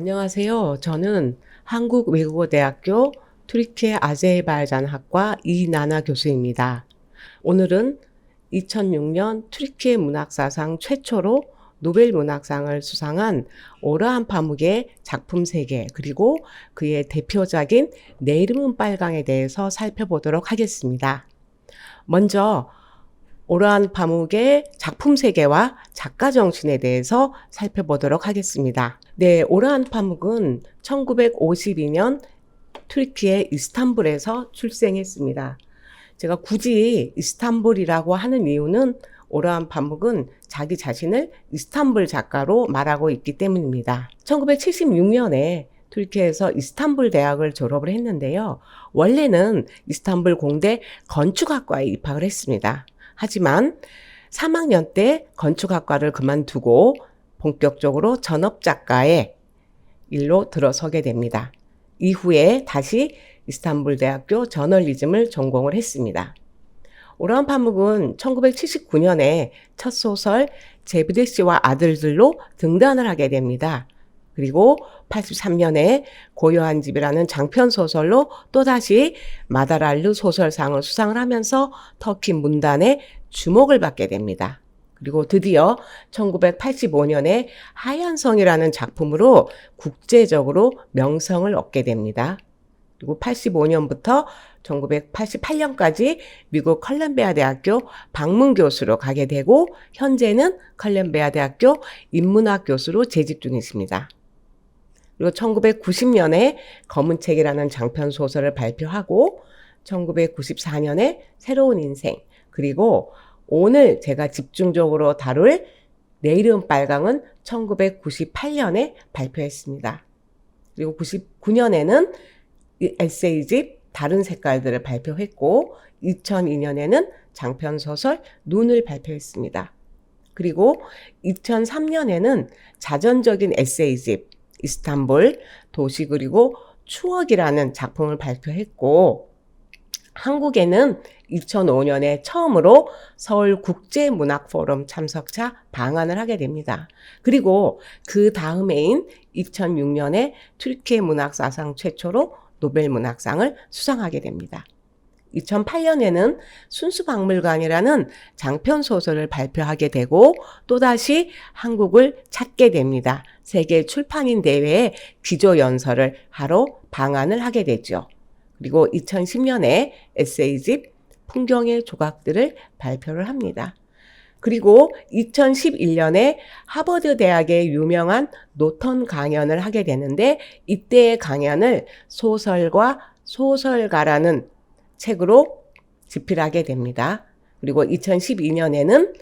안녕하세요. 저는 한국외국어대학교 튀르키예 아제르바이잔학과 이나나 교수입니다. 오늘은 2006년 튀르키예 문학사상 최초로 노벨 문학상을 수상한 오르한 파묵의 작품 3개 그리고 그의 대표작인 내 이름은 빨강에 대해서 살펴보도록 하겠습니다. 먼저 오르한 파묵의 작품 3개와 작가 정신에 대해서 살펴보도록 하겠습니다. 네, 오르한 파묵은 1952년 튀르키예 이스탄불에서 출생했습니다. 제가 굳이 이스탄불이라고 하는 이유는 오르한 파묵은 자기 자신을 이스탄불 작가로 말하고 있기 때문입니다. 1976년에 튀르키예에서 이스탄불 대학을 졸업을 했는데요. 원래는 이스탄불 공대 건축학과에 입학을 했습니다. 하지만 3학년 때 건축학과를 그만두고 본격적으로 전업작가의 일로 들어서게 됩니다. 이후에 다시 이스탄불 대학교 저널리즘을 전공을 했습니다. 오르한 파묵은 1979년에 첫 소설 제브데 씨와 아들들로 등단을 하게 됩니다. 그리고 83년에 고요한 집이라는 장편 소설로 또다시 마다랄르 소설상을 수상을 하면서 터키 문단의 주목을 받게 됩니다. 그리고 드디어 1985년에 하얀 성이라는 작품으로 국제적으로 명성을 얻게 됩니다. 그리고 85년부터 1988년까지 미국 컬럼비아 대학교 방문 교수로 가게 되고 현재는 컬럼비아 대학교 인문학 교수로 재직 중이십니다. 그리고 1990년에 검은 책이라는 장편 소설을 발표하고 1994년에 새로운 인생, 그리고 오늘 제가 집중적으로 다룰 내 이름 빨강은 1998년에 발표했습니다. 그리고 99년에는 에세이집 다른 색깔들을 발표했고 2002년에는 장편 소설 눈을 발표했습니다. 그리고 2003년에는 자전적인 에세이집 이스탄불 도시 그리고 추억이라는 작품을 발표했고 한국에는 2005년에 처음으로 서울국제문학포럼 참석자 방한을 하게 됩니다. 그리고 그 다음 해인 2006년에 튀르키예 문학사상 최초로 노벨 문학상을 수상하게 됩니다. 2008년에는 순수박물관이라는 장편 소설을 발표하게 되고 또다시 한국을 찾게 됩니다. 세계 출판인 대회에 기조연설을 하러 방한을 하게 되죠. 그리고 2010년에 에세이집 풍경의 조각들을 발표를 합니다. 그리고 2011년에 하버드 대학의 유명한 노턴 강연을 하게 되는데 이때의 강연을 소설과 소설가라는 책으로 집필하게 됩니다. 그리고 2012년에는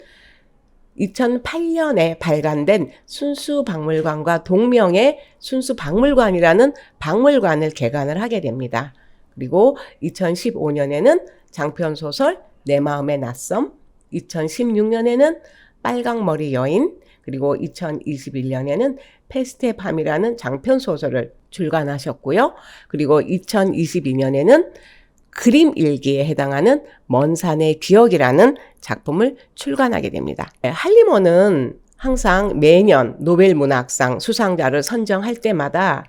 2008년에 발간된 순수박물관과 동명의 순수박물관이라는 박물관을 개관을 하게 됩니다. 그리고 2015년에는 장편소설 내 마음의 낯섦, 2016년에는 빨강머리 여인, 그리고 2021년에는 페스트의 밤이라는 장편소설을 출간하셨고요. 그리고 2022년에는 그림 일기에 해당하는 먼 산의 기억이라는 작품을 출간하게 됩니다. 할리먼은 항상 매년 노벨 문학상 수상자를 선정할 때마다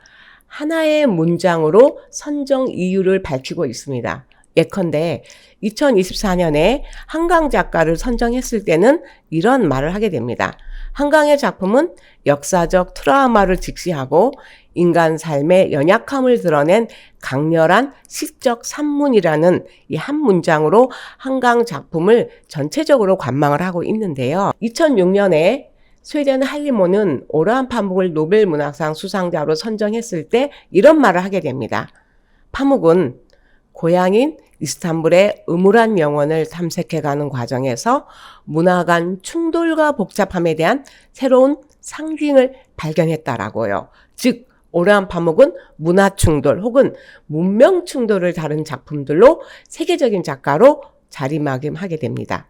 하나의 문장으로 선정 이유를 밝히고 있습니다. 예컨대 2024년에 한강 작가를 선정했을 때는 이런 말을 하게 됩니다. 한강의 작품은 역사적 트라우마를 직시하고 인간 삶의 연약함을 드러낸 강렬한 시적 산문이라는 이 한 문장으로 한강 작품을 전체적으로 관망을 하고 있는데요. 2006년에 스웨덴 할리몬은 오르한 파묵을 노벨 문학상 수상자로 선정했을 때 이런 말을 하게 됩니다. 파묵은 고향인 이스탄불의 음울한 영혼을 탐색해가는 과정에서 문화 간 충돌과 복잡함에 대한 새로운 상징을 발견했다라고요. 즉 오르한 파묵은 문화 충돌 혹은 문명 충돌을 다룬 작품들로 세계적인 작가로 자리매김하게 됩니다.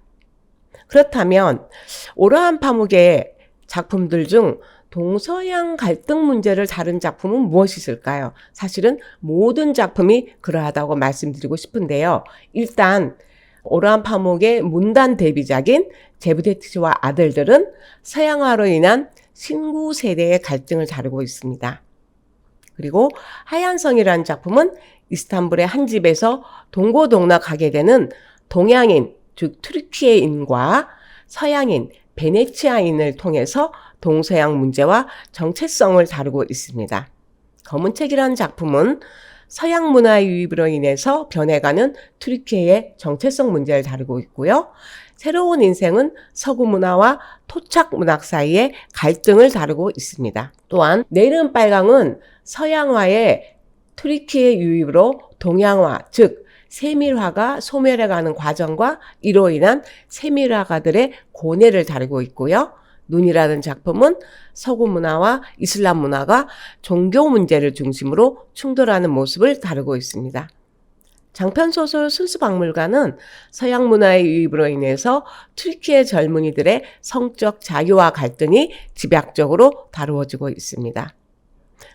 그렇다면 오르한 파묵의 작품들 중 동서양 갈등 문제를 다룬 작품은 무엇이 있을까요? 사실은 모든 작품이 그러하다고 말씀드리고 싶은데요. 일단 오르한 파묵의 문단 데뷔작인 제브데 씨와 아들들은 서양화로 인한 신구 세대의 갈등을 다루고 있습니다. 그리고 하얀성이라는 작품은 이스탄불의 한 집에서 동고동락하게 되는 동양인, 즉 튀르키예인과 서양인, 베네치아인을 통해서 동서양 문제와 정체성을 다루고 있습니다. 검은 책이라는 작품은 서양 문화의 유입으로 인해서 변해가는 튀르키예의 정체성 문제를 다루고 있고요. 새로운 인생은 서구 문화와 토착 문학 사이의 갈등을 다루고 있습니다. 또한 내일은 빨강은 서양화의 튀르키예 유입으로 동양화, 즉 세밀화가 소멸해가는 과정과 이로 인한 세밀화가들의 고뇌를 다루고 있고요. 눈이라는 작품은 서구 문화와 이슬람 문화가 종교 문제를 중심으로 충돌하는 모습을 다루고 있습니다. 장편소설 순수박물관은 서양 문화의 유입으로 인해서 튀르키예 젊은이들의 성적 자유와 갈등이 집약적으로 다루어지고 있습니다.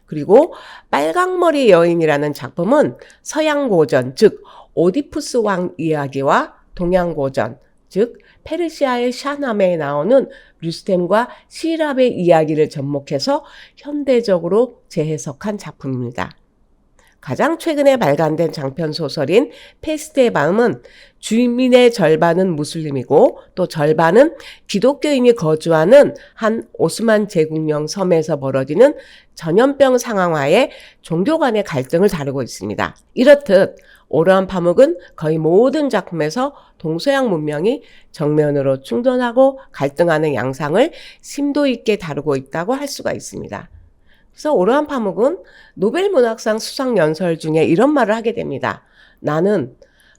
그리고 빨강머리 여인이라는 작품은 서양 고전, 즉 오디푸스 왕 이야기와 동양 고전, 즉 페르시아의 샤나메에 나오는 류스템과 시랍의 이야기를 접목해서 현대적으로 재해석한 작품입니다. 가장 최근에 발간된 장편소설인 페스트의 밤은 주민의 절반은 무슬림이고 또 절반은 기독교인이 거주하는 한 오스만 제국령 섬에서 벌어지는 전염병 상황하에 종교 간의 갈등을 다루고 있습니다. 이렇듯 오르한 파묵은 거의 모든 작품에서 동서양 문명이 정면으로 충돌하고 갈등하는 양상을 심도 있게 다루고 있다고 할 수가 있습니다. 그래서 오르한 파묵은 노벨 문학상 수상 연설 중에 이런 말을 하게 됩니다. 나는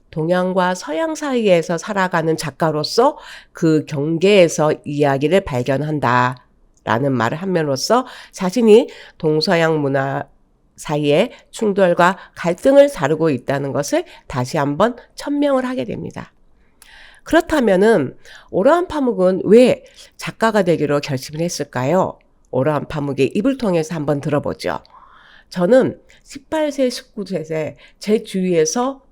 동양과 서양 사이에서 살아가는 작가로서 그 경계에서 이야기를 발견한다 라는 말을 함으로써 자신이 동서양 문화 사이의 충돌과 갈등을 다루고 있다는 것을 다시 한번 천명을 하게 됩니다. 그렇다면은 오르한 파묵은 왜 작가가 되기로 결심을 했을까요? 오르한 파묵의 입을 통해서 한번 들어보죠. 저는 18세, 19세 제 주위에서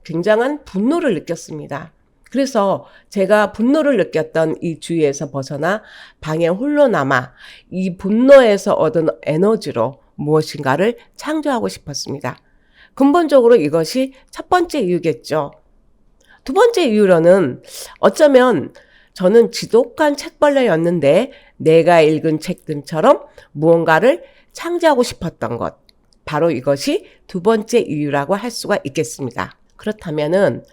굉장한 분노를 느꼈습니다. 그래서 제가 분노를 느꼈던 이 주위에서 벗어나 방에 홀로 남아 이 분노에서 얻은 에너지로 무엇인가를 창조하고 싶었습니다. 근본적으로 이것이 첫 번째 이유겠죠. 두 번째 이유로는 어쩌면 저는 지독한 책벌레였는데 내가 읽은 책들처럼 무언가를 창조하고 싶었던 것. 바로 이것이 두 번째 이유라고 할 수가 있겠습니다. 그렇다면은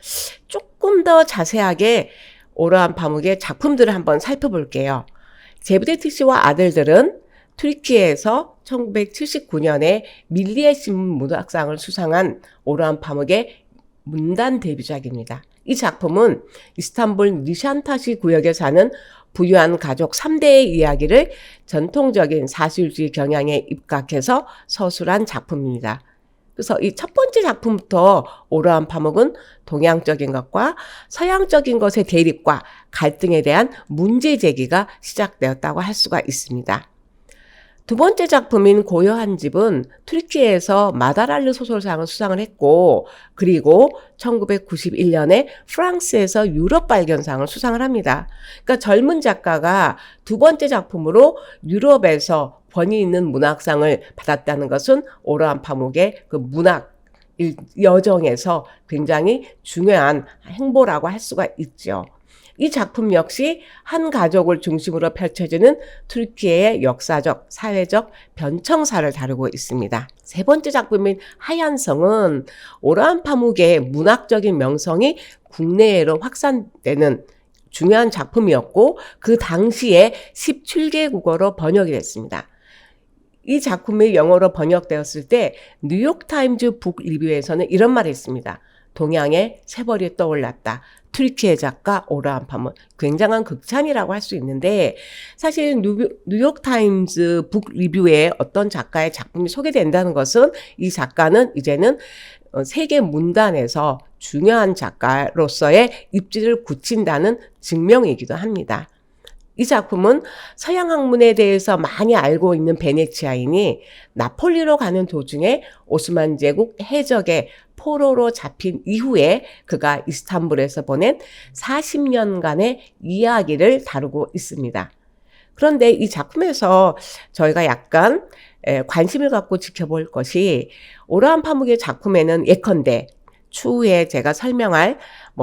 조금 더 자세하게 오르한 파묵의 작품들을 한번 살펴볼게요. 제브데티 씨와 아들들은 튀르키예에서 1979년에 밀리에 신문 문학상을 수상한 오르한 파묵의 문단 데뷔작입니다. 이 작품은 이스탄불 니샨타시 구역에 사는 부유한 가족 3대의 이야기를 전통적인 사실주의 경향에 입각해서 서술한 작품입니다. 그래서 이 첫 번째 작품부터 오르한 파묵은 동양적인 것과 서양적인 것의 대립과 갈등에 대한 문제 제기가 시작되었다고 할 수가 있습니다. 두 번째 작품인 고요한 집은 튀르키예에서 마다랄르 소설상을 수상을 했고 그리고 1991년에 프랑스에서 유럽 발견상을 수상을 합니다. 그러니까 젊은 작가가 두 번째 작품으로 유럽에서 권위 있는 문학상을 받았다는 것은 오르한 파묵의 그 문학 여정에서 굉장히 중요한 행보라고 할 수가 있죠. 이 작품 역시 한 가족을 중심으로 펼쳐지는 튀르키예의 역사적, 사회적 변청사를 다루고 있습니다. 세 번째 작품인 하얀성은 오르한 파묵의 문학적인 명성이 국내외로 확산되는 중요한 작품이었고 그 당시에 17개 국어로 번역이 됐습니다. 이 작품이 영어로 번역되었을 때 뉴욕타임즈 북 리뷰에서는 이런 말이 있습니다. 동양의 세벌이 떠올랐다. 튀르키예 작가 오르한 파묵. 굉장한 극찬이라고 할 수 있는데 사실 뉴욕타임즈 북 리뷰에 어떤 작가의 작품이 소개된다는 것은 이 작가는 이제는 세계 문단에서 중요한 작가로서의 입지를 굳힌다는 증명이기도 합니다. 이 작품은 서양 학문에 대해서 많이 알고 있는 베네치아인이 나폴리로 가는 도중에 오스만 제국 해적의 포로로 잡힌 이후에 그가 이스탄불에서 보낸 40년간의 이야기를 다루고 있습니다. 그런데 이 작품에서 저희가 약간 관심을 갖고 지켜볼 것이 오라한 파묵의 작품에는 예컨대 추후에 제가 설명할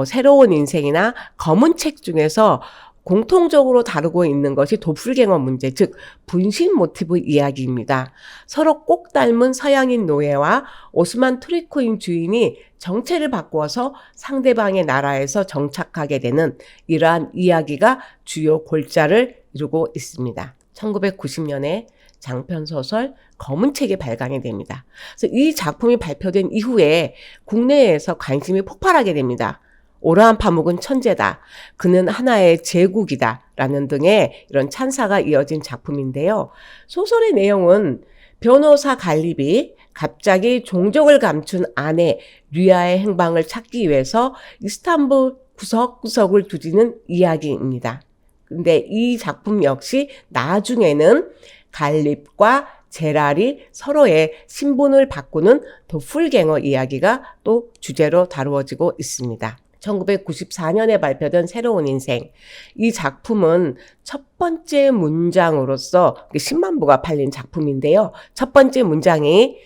새로운 인생이나 검은 책 중에서 공통적으로 다루고 있는 것이 도플갱어 문제, 즉 분신 모티브 이야기입니다. 서로 꼭 닮은 서양인 노예와 오스만 투리코인 주인이 정체를 바꾸어서 상대방의 나라에서 정착하게 되는 이러한 이야기가 주요 골자를 이루고 있습니다. 1990년에 장편소설 검은 책이 발간이 됩니다. 그래서 이 작품이 발표된 이후에 국내에서 관심이 폭발하게 됩니다. 오라한 파묵은 천재다. 그는 하나의 제국이다. 라는 등의 이런 찬사가 이어진 작품인데요. 소설의 내용은 변호사 갈립이 갑자기 종족을 감춘 아내 류야의 행방을 찾기 위해서 이스탄불 구석구석을 뒤지는 이야기입니다. 근데 이 작품 역시 나중에는 갈립과 제랄이 서로의 신분을 바꾸는 도플갱어 이야기가 또 주제로 다루어지고 있습니다. 1994년에 발표된 새로운 인생. 이 작품은 첫 번째 문장으로서 10만 부가 팔린 작품인데요. 첫 번째 문장이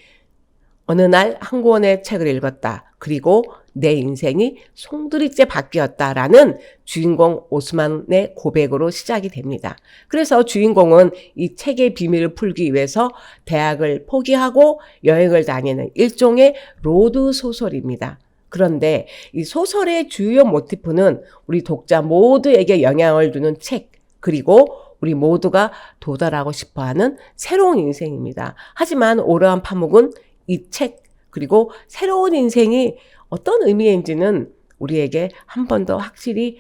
어느 날 한 권의 책을 읽었다. 그리고 내 인생이 송두리째 바뀌었다라는 주인공 오스만의 고백으로 시작이 됩니다. 그래서 주인공은 이 책의 비밀을 풀기 위해서 대학을 포기하고 여행을 다니는 일종의 로드 소설입니다. 그런데 이 소설의 주요 모티프는 우리 독자 모두에게 영향을 주는 책, 그리고 우리 모두가 도달하고 싶어하는 새로운 인생입니다. 하지만 오라한 파묵은 이 책, 그리고 새로운 인생이 어떤 의미인지는 우리에게 한 번도 확실히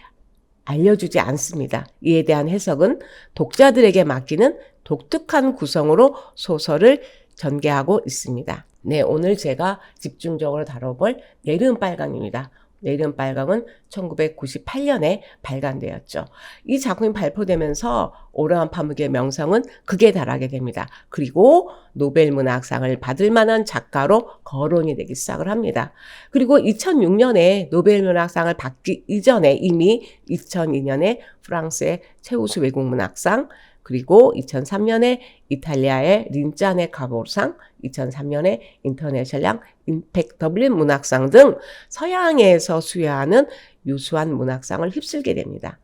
알려주지 않습니다. 이에 대한 해석은 독자들에게 맡기는 독특한 구성으로 소설을 전개하고 있습니다. 네, 오늘 제가 집중적으로 다뤄볼 내름 빨강입니다. 내름 빨강은 1998년에 발간되었죠. 이 작품이 발표되면서 오라한 파묵의 명성은 극에 달하게 됩니다. 그리고 노벨 문학상을 받을 만한 작가로 거론이 되기 시작을 합니다. 그리고 2006년에 노벨 문학상을 받기 이전에 이미 2002년에 프랑스의 최우수 외국 문학상, 그리고 2003년에 이탈리아의 린짜네 카보르상, 2003년에 인터내셔널 임팩트 더블린 문학상 등 서양에서 수여하는 유수한 문학상을 휩쓸게 됩니다.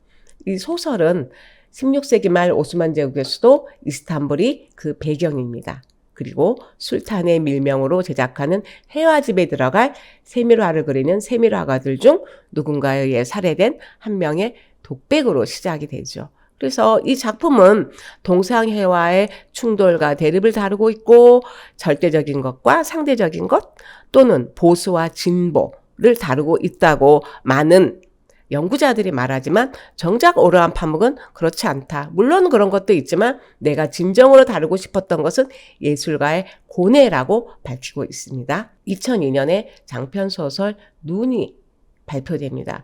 이 소설은 16세기 말 오스만 제국의 수도 이스탄불이 그 배경입니다. 그리고 술탄의 밀명으로 제작하는 해화집에 들어갈 세밀화를 그리는 세밀화가들 중 누군가에 의해 살해된 한 명의 독백으로 시작이 되죠. 그래서 이 작품은 동상해와의 충돌과 대립을 다루고 있고 절대적인 것과 상대적인 것 또는 보수와 진보를 다루고 있다고 많은 연구자들이 말하지만 정작 오라한 파묵은 그렇지 않다. 물론 그런 것도 있지만 내가 진정으로 다루고 싶었던 것은 예술가의 고뇌라고 밝히고 있습니다. 2002년에 장편소설 눈이 발표됩니다.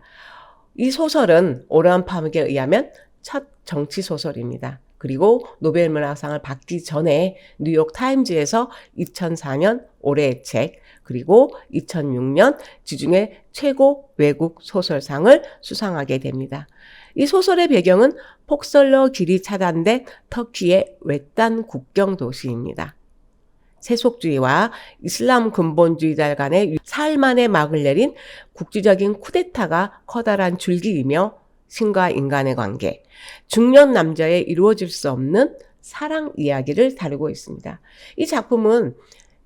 이 소설은 오라한 파묵에 의하면 첫 정치 소설입니다. 그리고 노벨 문학상을 받기 전에 뉴욕 타임즈에서 2004년 올해의 책, 그리고 2006년 지중해 최고 외국 소설상을 수상하게 됩니다. 이 소설의 배경은 폭설로 길이 차단된 터키의 외딴 국경 도시입니다. 세속주의와 이슬람 근본주의자 간의 사흘 만에 막을 내린 국지적인 쿠데타가 커다란 줄기이며 신과 인간의 관계, 중년 남자의 이루어질 수 없는 사랑 이야기를 다루고 있습니다. 이 작품은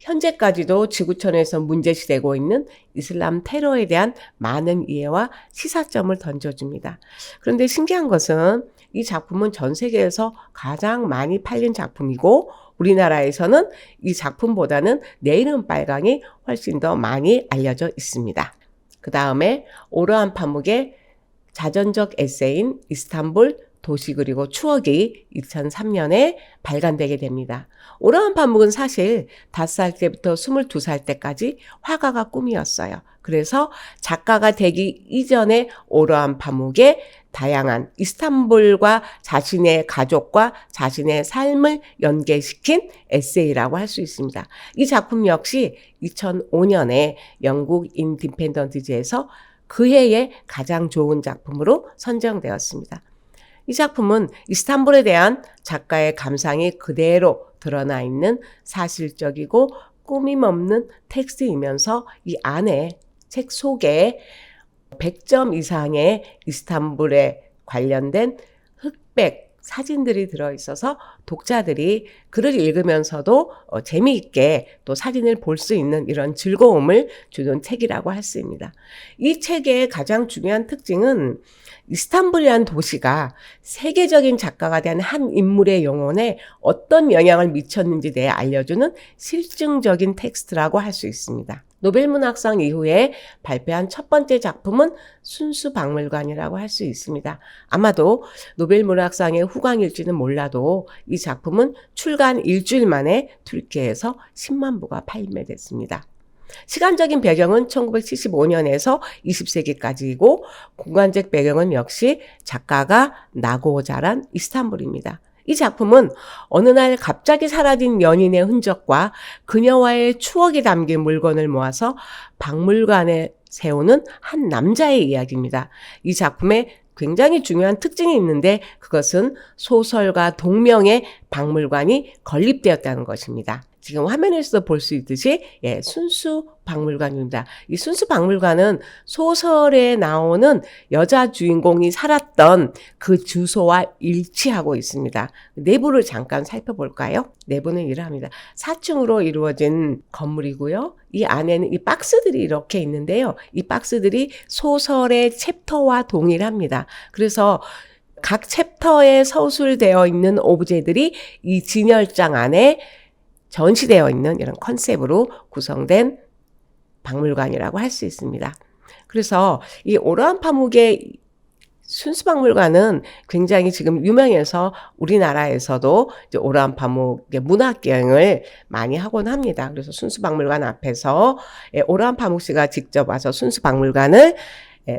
현재까지도 지구촌에서 문제시되고 있는 이슬람 테러에 대한 많은 이해와 시사점을 던져줍니다. 그런데 신기한 것은 이 작품은 전 세계에서 가장 많이 팔린 작품이고 우리나라에서는 이 작품보다는 내름 빨강이 훨씬 더 많이 알려져 있습니다. 그 다음에 오라한 파묵의 자전적 에세이인 이스탄불 도시 그리고 추억이 2003년에 발간되게 됩니다. 오라한 파묵은 사실 5살 때부터 22살 때까지 화가가 꿈이었어요. 그래서 작가가 되기 이전에 오라한 파묵의 다양한 이스탄불과 자신의 가족과 자신의 삶을 연계시킨 에세이라고 할 수 있습니다. 이 작품 역시 2005년에 영국 인디펜던트지에서 그 해의 가장 좋은 작품으로 선정되었습니다. 이 작품은 이스탄불에 대한 작가의 감상이 그대로 드러나 있는 사실적이고 꾸밈없는 텍스트이면서 이 안에 책 속에 100점 이상의 이스탄불에 관련된 흑백 사진들이 들어있어서 독자들이 글을 읽으면서도 재미있게 또 사진을 볼 수 있는 이런 즐거움을 주는 책이라고 할 수 있습니다. 이 책의 가장 중요한 특징은 이스탄불이라는 도시가 세계적인 작가가 된 한 인물의 영혼에 어떤 영향을 미쳤는지에 대해 알려주는 실증적인 텍스트라고 할 수 있습니다. 노벨문학상 이후에 발표한 첫 번째 작품은 순수박물관이라고 할 수 있습니다. 아마도 노벨문학상의 후광일지는 몰라도 이 작품은 출간 일주일 만에 튀르키예에서 10만 부가 판매됐습니다. 시간적인 배경은 1975년에서 20세기까지이고 공간적 배경은 역시 작가가 나고 자란 이스탄불입니다. 이 작품은 어느 날 갑자기 사라진 연인의 흔적과 그녀와의 추억이 담긴 물건을 모아서 박물관에 세우는 한 남자의 이야기입니다. 이 작품에 굉장히 중요한 특징이 있는데 그것은 소설가 동명의 박물관이 건립되었다는 것입니다. 지금 화면에서 볼 수 있듯이 순수 박물관입니다. 이 순수 박물관은 소설에 나오는 여자 주인공이 살았던 그 주소와 일치하고 있습니다. 내부를 잠깐 살펴볼까요? 내부는 이러합니다. 4층으로 이루어진 건물이고요. 이 안에는 이 박스들이 이렇게 있는데요. 이 박스들이 소설의 챕터와 동일합니다. 그래서 각 챕터에 서술되어 있는 오브제들이 이 진열장 안에 전시되어 있는 이런 컨셉으로 구성된 박물관이라고 할 수 있습니다. 그래서 이 오르한 파묵의 순수박물관은 굉장히 지금 유명해서 우리나라에서도 이제 오르한 파묵의 문학여행을 많이 하곤 합니다. 그래서 순수박물관 앞에서 오르한 파묵 씨가 직접 와서 순수박물관을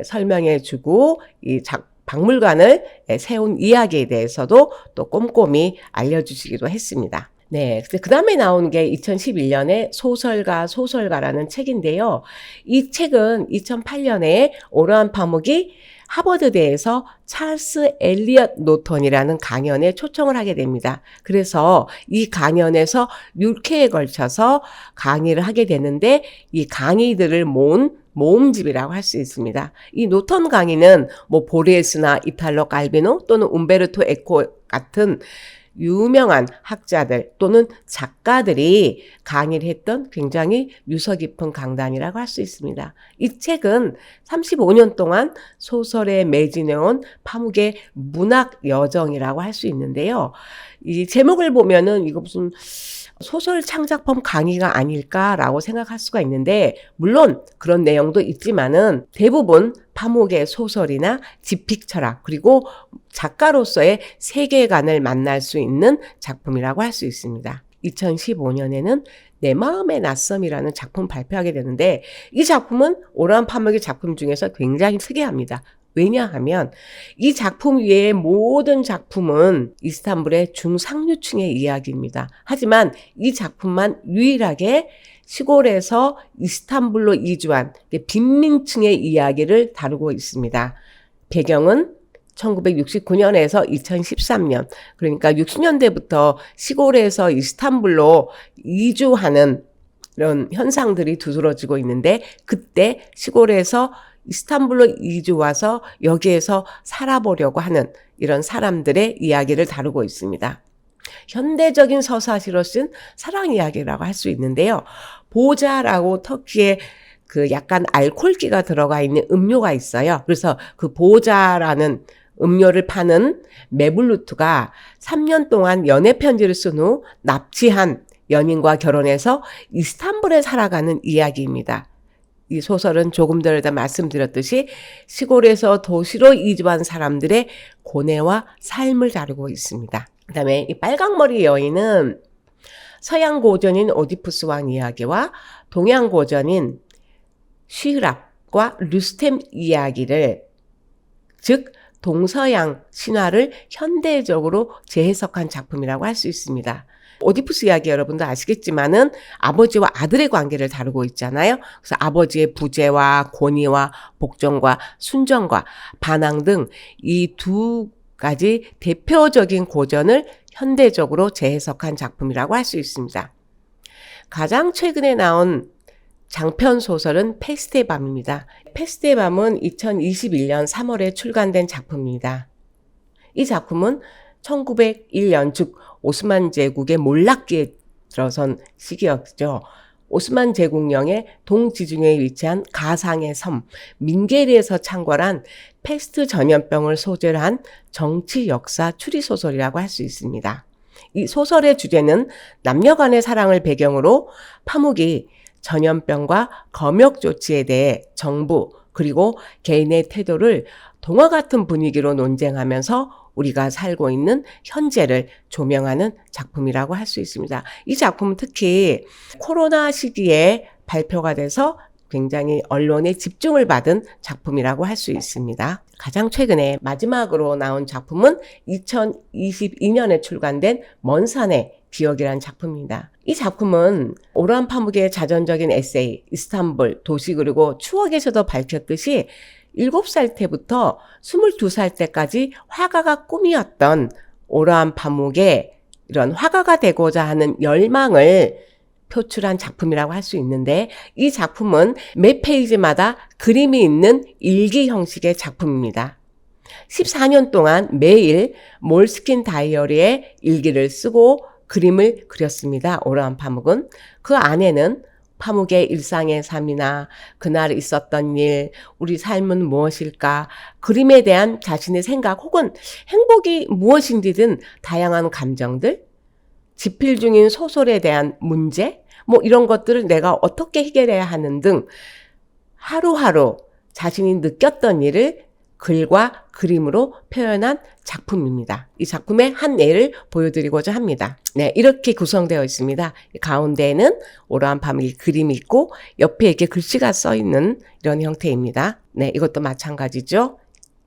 설명해주고 이 박물관을 세운 이야기에 대해서도 또 꼼꼼히 알려주시기도 했습니다. 네. 그 다음에 나온 게 2011년에 소설가라는 책인데요. 이 책은 2008년에 오르한 파묵이 하버드대에서 찰스 엘리엇 노턴이라는 강연에 초청을 하게 됩니다. 그래서 이 강연에서 6회에 걸쳐서 강의를 하게 되는데 이 강의들을 모은 모음집이라고 할 수 있습니다. 이 노턴 강의는 보리에스나 이탈로 칼비노 또는 움베르토 에코 같은 유명한 학자들 또는 작가들이 강의를 했던 굉장히 유서 깊은 강단이라고 할 수 있습니다. 이 책은 35년 동안 소설에 매진해온 파묵의 문학 여정이라고 할 수 있는데요. 이 제목을 보면은 이거 무슨 소설 창작품 강의가 아닐까라고 생각할 수가 있는데 물론 그런 내용도 있지만은 대부분 파묵의 소설이나 지픽 철학 그리고 작가로서의 세계관을 만날 수 있는 작품이라고 할 수 있습니다. 2015년에는 내 마음의 낯섦이라는 작품 발표하게 되는데 이 작품은 오르한 파묵의 작품 중에서 굉장히 특이합니다. 왜냐하면 이 작품 외의 모든 작품은 이스탄불의 중상류층의 이야기입니다. 하지만 이 작품만 유일하게 시골에서 이스탄불로 이주한 빈민층의 이야기를 다루고 있습니다. 배경은 1969년에서 2013년, 그러니까 60년대부터 시골에서 이스탄불로 이주하는 이런 현상들이 두드러지고 있는데 그때 시골에서 이스탄불로 이주 와서 여기에서 살아보려고 하는 이런 사람들의 이야기를 다루고 있습니다. 현대적인 서사시로 쓴 사랑 이야기라고 할 수 있는데요. 보자라고 터키에 그 약간 알코올기가 들어가 있는 음료가 있어요. 그래서 그 보자라는 음료를 파는 메블루트가 3년 동안 연애 편지를 쓴 후 납치한 연인과 결혼해서 이스탄불에 살아가는 이야기입니다. 이 소설은 조금 전에 말씀드렸듯이 시골에서 도시로 이주한 사람들의 고뇌와 삶을 다루고 있습니다. 그 다음에 이 빨강머리 여인은 서양 고전인 오디푸스 왕 이야기와 동양 고전인 쉬흐랍과 르스템 이야기를 즉 동서양 신화를 현대적으로 재해석한 작품이라고 할 수 있습니다. 오디푸스 이야기 여러분도 아시겠지만은 아버지와 아들의 관계를 다루고 있잖아요. 그래서 아버지의 부재와 권위와 복종과 순정과 반항 등 이 두 가지 대표적인 고전을 현대적으로 재해석한 작품이라고 할 수 있습니다. 가장 최근에 나온 장편 소설은 페스트의 밤입니다. 페스트의 밤은 2021년 3월에 출간된 작품입니다. 이 작품은 1901년, 즉 오스만 제국의 몰락기에 들어선 시기였죠. 오스만 제국령의 동지중해에 위치한 가상의 섬 민게리에서 창궐한 패스트 전염병을 소재로 한 정치 역사 추리소설이라고 할 수 있습니다. 이 소설의 주제는 남녀 간의 사랑을 배경으로 파묵이 전염병과 검역 조치에 대해 정부 그리고 개인의 태도를 동화 같은 분위기로 논쟁하면서 우리가 살고 있는 현재를 조명하는 작품이라고 할 수 있습니다. 이 작품은 특히 코로나 시기에 발표가 돼서 굉장히 언론의 집중을 받은 작품이라고 할 수 있습니다. 가장 최근에 마지막으로 나온 작품은 2022년에 출간된 먼 산의 기억이라는 작품입니다. 이 작품은 오르한 파묵의 자전적인 에세이 이스탄불 도시 그리고 추억에서도 밝혔듯이 7살 때부터 22살 때까지 화가가 꿈이었던 오르한 파묵의 이런 화가가 되고자 하는 열망을 표출한 작품이라고 할 수 있는데 이 작품은 매 페이지마다 그림이 있는 일기 형식의 작품입니다. 14년 동안 매일 몰스킨 다이어리에 일기를 쓰고 그림을 그렸습니다. 오르한 파묵은 그 안에는 파묵의 일상의 삶이나 그날 있었던 일, 우리 삶은 무엇일까, 그림에 대한 자신의 생각 혹은 행복이 무엇인지든 다양한 감정들, 집필 중인 소설에 대한 문제, 이런 것들을 내가 어떻게 해결해야 하는 등 하루하루 자신이 느꼈던 일을 글과 그림으로 표현한 작품입니다. 이 작품의 한 예를 보여드리고자 합니다. 네, 이렇게 구성되어 있습니다. 가운데에는 오르한 파묵의 그림이 있고 옆에 이렇게 글씨가 써 있는 이런 형태입니다. 네, 이것도 마찬가지죠.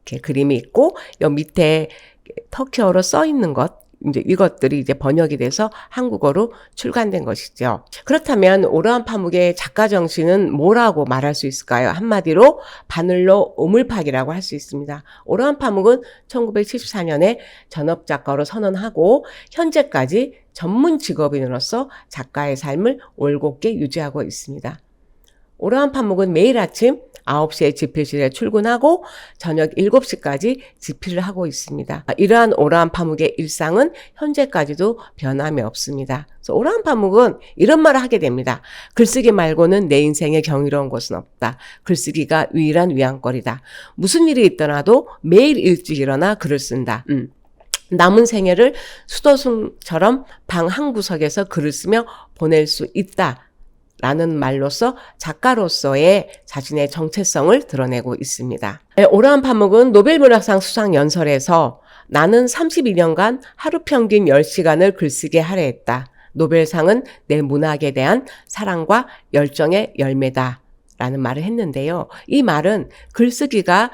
이렇게 그림이 있고 옆 밑에 터키어로 써 있는 것, 이제 이것들이 이제 번역이 돼서 한국어로 출간된 것이죠. 그렇다면 오르한 파묵의 작가 정신은 뭐라고 말할 수 있을까요? 한마디로 바늘로 우물파기라고 할 수 있습니다. 오르한 파묵은 1974년에 전업 작가로 선언하고 현재까지 전문 직업인으로서 작가의 삶을 올곧게 유지하고 있습니다. 오르한 파묵은 매일 아침 9시에 집필실에 출근하고 저녁 7시까지 집필을 하고 있습니다. 이러한 오르한 파묵의 일상은 현재까지도 변함이 없습니다. 그래서 오르한 파묵은 이런 말을 하게 됩니다. 글쓰기 말고는 내 인생에 경이로운 것은 없다. 글쓰기가 유일한 위안거리다. 무슨 일이 있더라도 매일 일찍 일어나 글을 쓴다. 남은 생애를 수도승처럼 방 한 구석에서 글을 쓰며 보낼 수 있다. 라는 말로써 작가로서의 자신의 정체성을 드러내고 있습니다. 오르한 파묵은 노벨문학상 수상 연설에서 나는 32년간 하루 평균 10시간을 글쓰기에 할애했다. 노벨상은 내 문학에 대한 사랑과 열정의 열매다. 라는 말을 했는데요. 이 말은 글쓰기가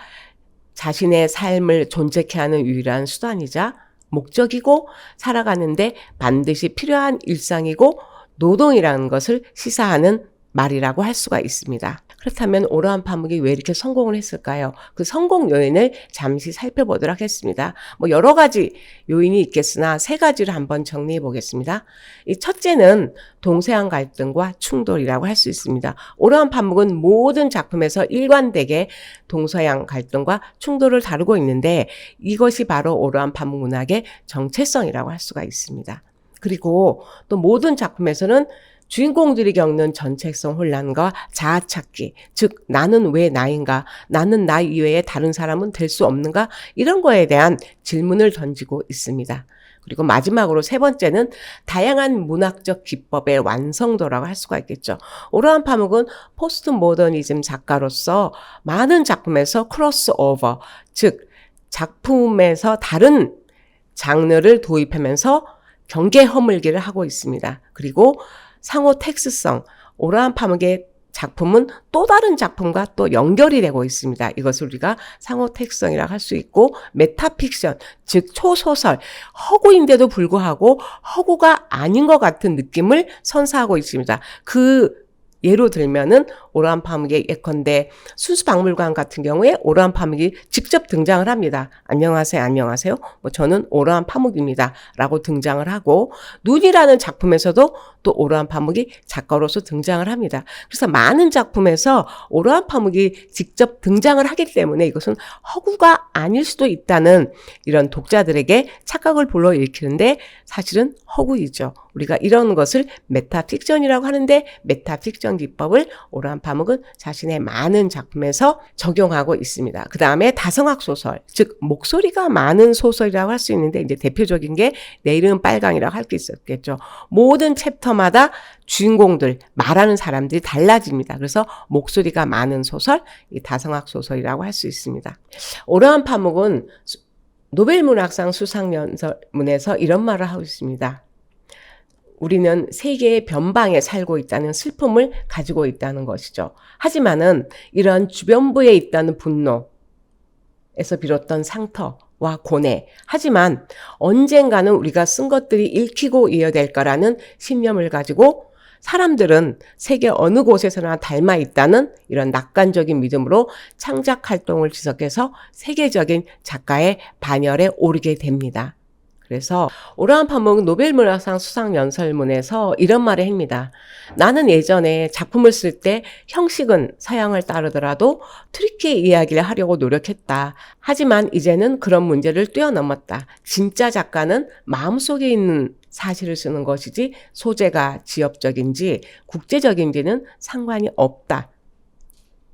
자신의 삶을 존재케 하는 유일한 수단이자 목적이고 살아가는데 반드시 필요한 일상이고 노동이라는 것을 시사하는 말이라고 할 수가 있습니다. 그렇다면 오르한 파묵이 왜 이렇게 성공을 했을까요? 그 성공 요인을 잠시 살펴보도록 하겠습니다. 여러 가지 요인이 있겠으나 세 가지를 한번 정리해 보겠습니다. 이 첫째는 동서양 갈등과 충돌이라고 할 수 있습니다. 오르한 파묵은 모든 작품에서 일관되게 동서양 갈등과 충돌을 다루고 있는데 이것이 바로 오르한 파묵 문학의 정체성이라고 할 수가 있습니다. 그리고 또 모든 작품에서는 주인공들이 겪는 전체성 혼란과 자아 찾기, 즉 나는 왜 나인가, 나는 나 이외에 다른 사람은 될 수 없는가, 이런 거에 대한 질문을 던지고 있습니다. 그리고 마지막으로 세 번째는 다양한 문학적 기법의 완성도라고 할 수가 있겠죠. 오르한 파묵은 포스트 모더니즘 작가로서 많은 작품에서 크로스오버, 즉 작품에서 다른 장르를 도입하면서 경계 허물기를 하고 있습니다. 그리고 상호 텍스성, 오르한 파묵의 작품은 또 다른 작품과 또 연결이 되고 있습니다. 이것을 우리가 상호 텍스성이라고 할 수 있고 메타픽션, 즉 초소설, 허구인데도 불구하고 허구가 아닌 것 같은 느낌을 선사하고 있습니다. 그 예로 들면은 오로한 파묵의 예컨대 순수박물관 같은 경우에 오로한 파묵이 직접 등장을 합니다. 안녕하세요, 안녕하세요. 저는 오로한 파묵입니다. 라고 등장을 하고, 눈이라는 작품에서도 또 오로한 파묵이 작가로서 등장을 합니다. 그래서 많은 작품에서 오로한 파묵이 직접 등장을 하기 때문에 이것은 허구가 아닐 수도 있다는 이런 독자들에게 착각을 불러일으키는데 사실은 허구이죠. 우리가 이런 것을 메타픽션이라고 하는데 메타픽션 기법을 오로한 파묵은 자신의 많은 작품에서 적용하고 있습니다. 그 다음에 다성학 소설, 즉 목소리가 많은 소설이라고 할 수 있는데 이제 대표적인 게 내 이름은 빨강이라고 할 게 있었겠죠. 모든 챕터마다 주인공들, 말하는 사람들이 달라집니다. 그래서 목소리가 많은 소설, 이 다성학 소설이라고 할 수 있습니다. 오로한 파묵은 노벨문학상 수상연설문에서 이런 말을 하고 있습니다. 우리는 세계의 변방에 살고 있다는 슬픔을 가지고 있다는 것이죠. 하지만은 이런 주변부에 있다는 분노에서 비롯된 상처와 고뇌, 하지만 언젠가는 우리가 쓴 것들이 읽히고 이어될 거라는 신념을 가지고 사람들은 세계 어느 곳에서나 닮아 있다는 이런 낙관적인 믿음으로 창작 활동을 지속해서 세계적인 작가의 반열에 오르게 됩니다. 그래서 오로한 파묵 노벨문학상 수상연설문에서 이런 말을 합니다. 나는 예전에 작품을 쓸 때 형식은 서양을 따르더라도 트리키의 이야기를 하려고 노력했다. 하지만 이제는 그런 문제를 뛰어넘었다. 진짜 작가는 마음속에 있는 사실을 쓰는 것이지 소재가 지역적인지 국제적인지는 상관이 없다.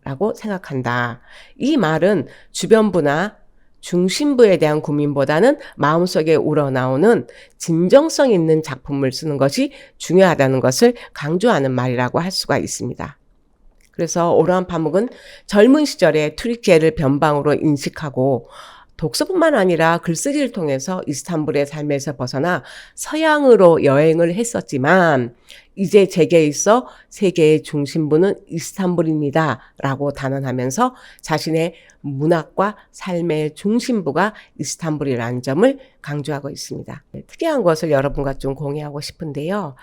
라고 생각한다. 이 말은 주변부나 중심부에 대한 고민보다는 마음속에 우러나오는 진정성 있는 작품을 쓰는 것이 중요하다는 것을 강조하는 말이라고 할 수가 있습니다. 그래서 오로한 파묵은 젊은 시절에 튀르키예를 변방으로 인식하고 독서뿐만 아니라 글쓰기를 통해서 이스탄불의 삶에서 벗어나 서양으로 여행을 했었지만 이제 제게 있어 세계의 중심부는 이스탄불입니다. 라고 단언하면서 자신의 문학과 삶의 중심부가 이스탄불이라는 점을 강조하고 있습니다. 특이한 것을 여러분과 좀 공유하고 싶은데요.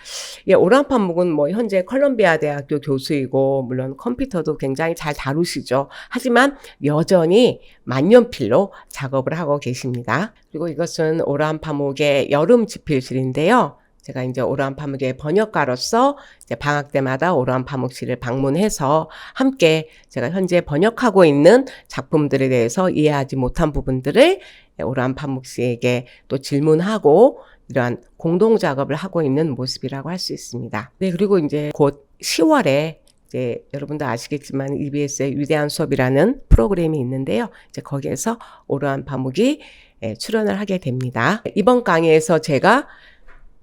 오로한 파묵은 현재 컬럼비아 대학교 교수이고 물론 컴퓨터도 굉장히 잘 다루시죠. 하지만 여전히 만년필로 작업을 하고 계십니다. 그리고 이것은 오로한 파묵의 여름 집필실인데요. 제가 이제 오로한 파묵의 번역가로서 이제 방학 때마다 오로한 파묵실을 방문해서 함께 제가 현재 번역하고 있는 작품들에 대해서 이해하지 못한 부분들을 오로한 파묵 씨에게 또 질문하고 이러한 공동 작업을 하고 있는 모습이라고 할 수 있습니다. 네, 그리고 이제 곧 10월에 이제 여러분도 아시겠지만 EBS의 위대한 수업이라는 프로그램이 있는데요. 이제 거기에서 오로한 파묵이 출연을 하게 됩니다. 이번 강의에서 제가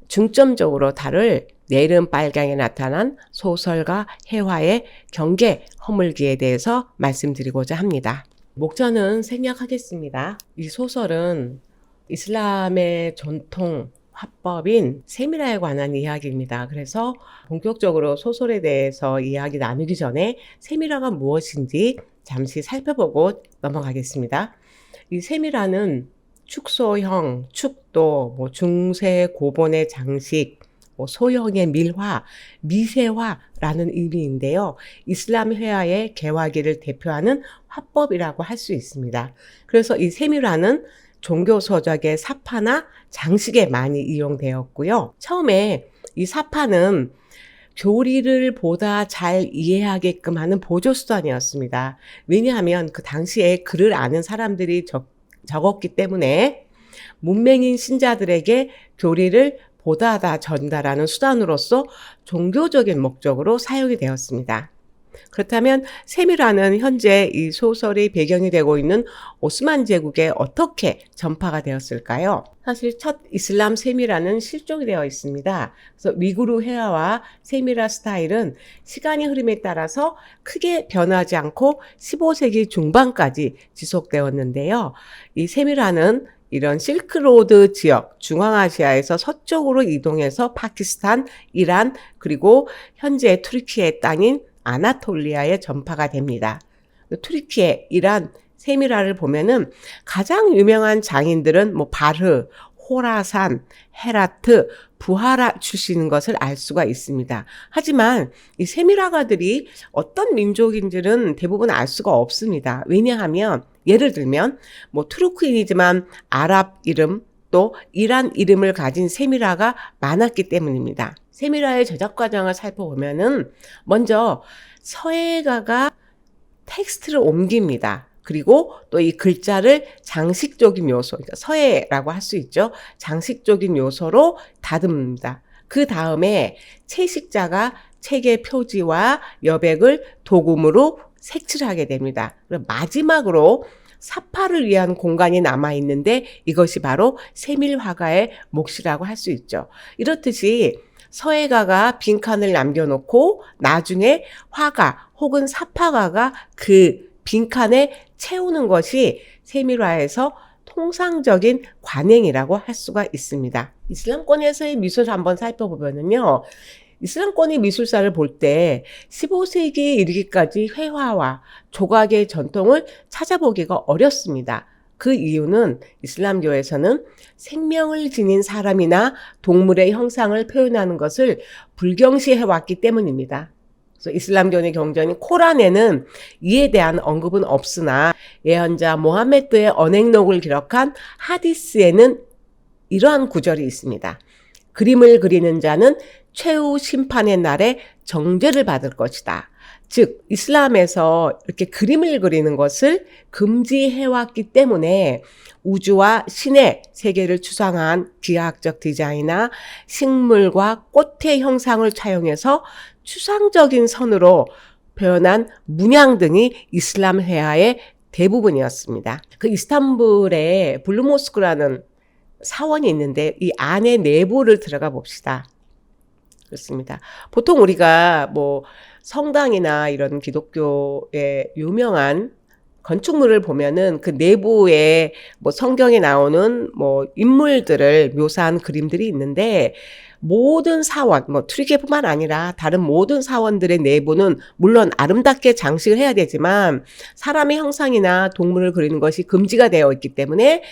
중점적으로 다룰 내 이름 빨강에 나타난 소설과 회화의 경계 허물기에 대해서 말씀드리고자 합니다. 목차는 생략하겠습니다. 이 소설은 이슬람의 전통 화법인 세미라에 관한 이야기입니다. 그래서 본격적으로 소설에 대해서 이야기 나누기 전에 세미라가 무엇인지 잠시 살펴보고 넘어가겠습니다. 이 세미라는 축소형, 축도, 중세 고본의 장식, 소형의 밀화, 미세화라는 의미인데요. 이슬람 회화의 개화기를 대표하는 화법이라고 할 수 있습니다. 그래서 이 세미라는 종교 서적의 사파나 장식에 많이 이용되었고요. 처음에 이 사파는 교리를 보다 잘 이해하게끔 하는 보조수단이었습니다. 왜냐하면 그 당시에 글을 아는 사람들이 적었기 때문에 문맹인 신자들에게 교리를 보다 다 전달하는 수단으로서 종교적인 목적으로 사용이 되었습니다. 그렇다면 세미라는 현재 이 소설이 배경이 되고 있는 오스만 제국에 어떻게 전파가 되었을까요? 사실 첫 이슬람 세미라는 실종이 되어 있습니다. 그래서 위구르 회화와 세미라 스타일은 시간의 흐름에 따라서 크게 변하지 않고 15세기 중반까지 지속되었는데요. 이 세미라는 이런 실크로드 지역, 중앙아시아에서 서쪽으로 이동해서 파키스탄, 이란, 그리고 현재 튀르키예 땅인 아나톨리아에 전파가 됩니다. 튀르키예, 이란, 세미라를 보면은 가장 유명한 장인들은 바르, 호라산, 헤라트, 부하라 출신인 것을 알 수가 있습니다. 하지만 이 세미라가들이 어떤 민족인지는 대부분 알 수가 없습니다. 왜냐하면 예를 들면 뭐 투르크인이지만 아랍 이름 또 이란 이름을 가진 세미라가 많았기 때문입니다. 세미라의 제작 과정을 살펴보면은 먼저 서예가가 텍스트를 옮깁니다. 그리고 또 이 글자를 장식적인 요소, 그러니까 서예라고 할 수 있죠. 장식적인 요소로 다듬습니다. 그 다음에 채식자가 책의 표지와 여백을 도금으로 색칠하게 됩니다. 그리고 마지막으로 사파를 위한 공간이 남아있는데 이것이 바로 세밀화가의 몫이라고 할 수 있죠. 이렇듯이 서예가가 빈칸을 남겨놓고 나중에 화가 혹은 사파가가 그 빈칸에 채우는 것이 세밀화에서 통상적인 관행이라고 할 수가 있습니다. 이슬람권에서의 미술을 한번 살펴보면요. 이슬람권의 미술사를 볼 때 15세기에 이르기까지 회화와 조각의 전통을 찾아보기가 어렵습니다. 그 이유는 이슬람교에서는 생명을 지닌 사람이나 동물의 형상을 표현하는 것을 불경시해왔기 때문입니다. 그래서 이슬람교의 경전인 코란에는 이에 대한 언급은 없으나 예언자 모하메드의 언행록을 기록한 하디스에는 이러한 구절이 있습니다. 그림을 그리는 자는 최후 심판의 날에 정죄를 받을 것이다. 즉 이슬람에서 이렇게 그림을 그리는 것을 금지해왔기 때문에 우주와 신의 세계를 추상한 기하학적 디자인이나 식물과 꽃의 형상을 차용해서 추상적인 선으로 표현한 문양 등이 이슬람 회화의 대부분이었습니다. 그 이스탄불에 블루모스크라는 사원이 있는데 이 안에 내부를 들어가 봅시다. 그렇습니다. 보통 우리가 뭐 성당이나 이런 기독교의 유명한 건축물을 보면은 그 내부에 뭐 성경에 나오는 뭐 인물들을 묘사한 그림들이 있는데 모든 사원, 뭐 트리케뿐만 아니라 다른 모든 사원들의 내부는 물론 아름답게 장식을 해야 되지만 사람의 형상이나 동물을 그리는 것이 금지가 되어 있기 때문에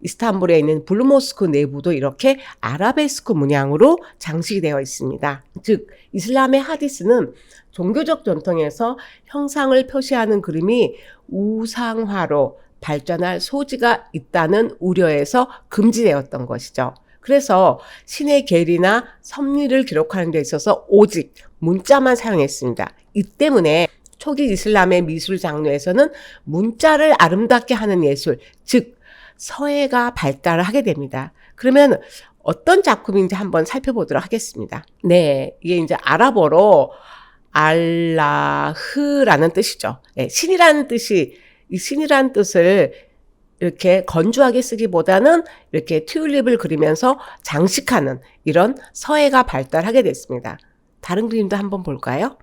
이스탄불에 있는 블루모스크 내부도 이렇게 아라베스크 문양으로 장식이 되어 있습니다. 즉 이슬람의 하디스는 종교적 전통에서 형상을 표시하는 그림이 우상화로 발전할 소지가 있다는 우려에서 금지되었던 것이죠. 그래서 신의 계리나 섭리를 기록하는 데 있어서 오직 문자만 사용했습니다. 이 때문에 초기 이슬람의 미술 장르에서는 문자를 아름답게 하는 예술, 즉 서예가 발달을 하게 됩니다. 그러면 어떤 작품인지 한번 살펴보도록 하겠습니다. 네, 이게 이제 아랍어로 알라흐라는 뜻이죠. 네, 신이라는 뜻이, 이 신이라는 뜻을 이렇게 건조하게 쓰기보다는 이렇게 튤립을 그리면서 장식하는 이런 서예가 발달하게 됐습니다. 다른 그림도 한번 볼까요?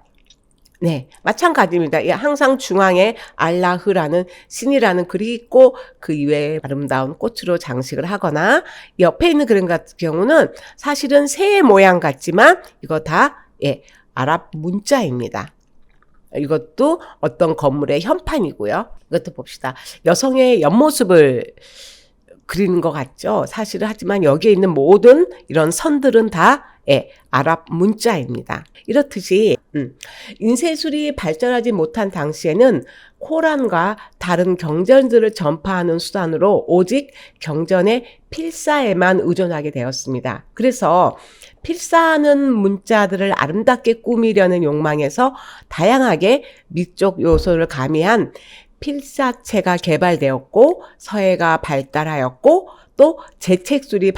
네, 마찬가지입니다. 항상 중앙에 알라흐라는 신이라는 글이 있고 그 이외에 아름다운 꽃으로 장식을 하거나 옆에 있는 그림 같은 경우는 사실은 새의 모양 같지만 이거 다 아랍 문자입니다. 이것도 어떤 건물의 현판이고요. 이것도 봅시다. 여성의 옆모습을 그리는 것 같죠? 사실은 하지만 여기에 있는 모든 이런 선들은 다 아랍 문자입니다. 이렇듯이 인쇄술이 발전하지 못한 당시에는 코란과 다른 경전들을 전파하는 수단으로 오직 경전의 필사에만 의존하게 되었습니다. 그래서 필사하는 문자들을 아름답게 꾸미려는 욕망에서 다양하게 미적 요소를 가미한 필사체가 개발되었고 서예가 발달하였고 또 재책술이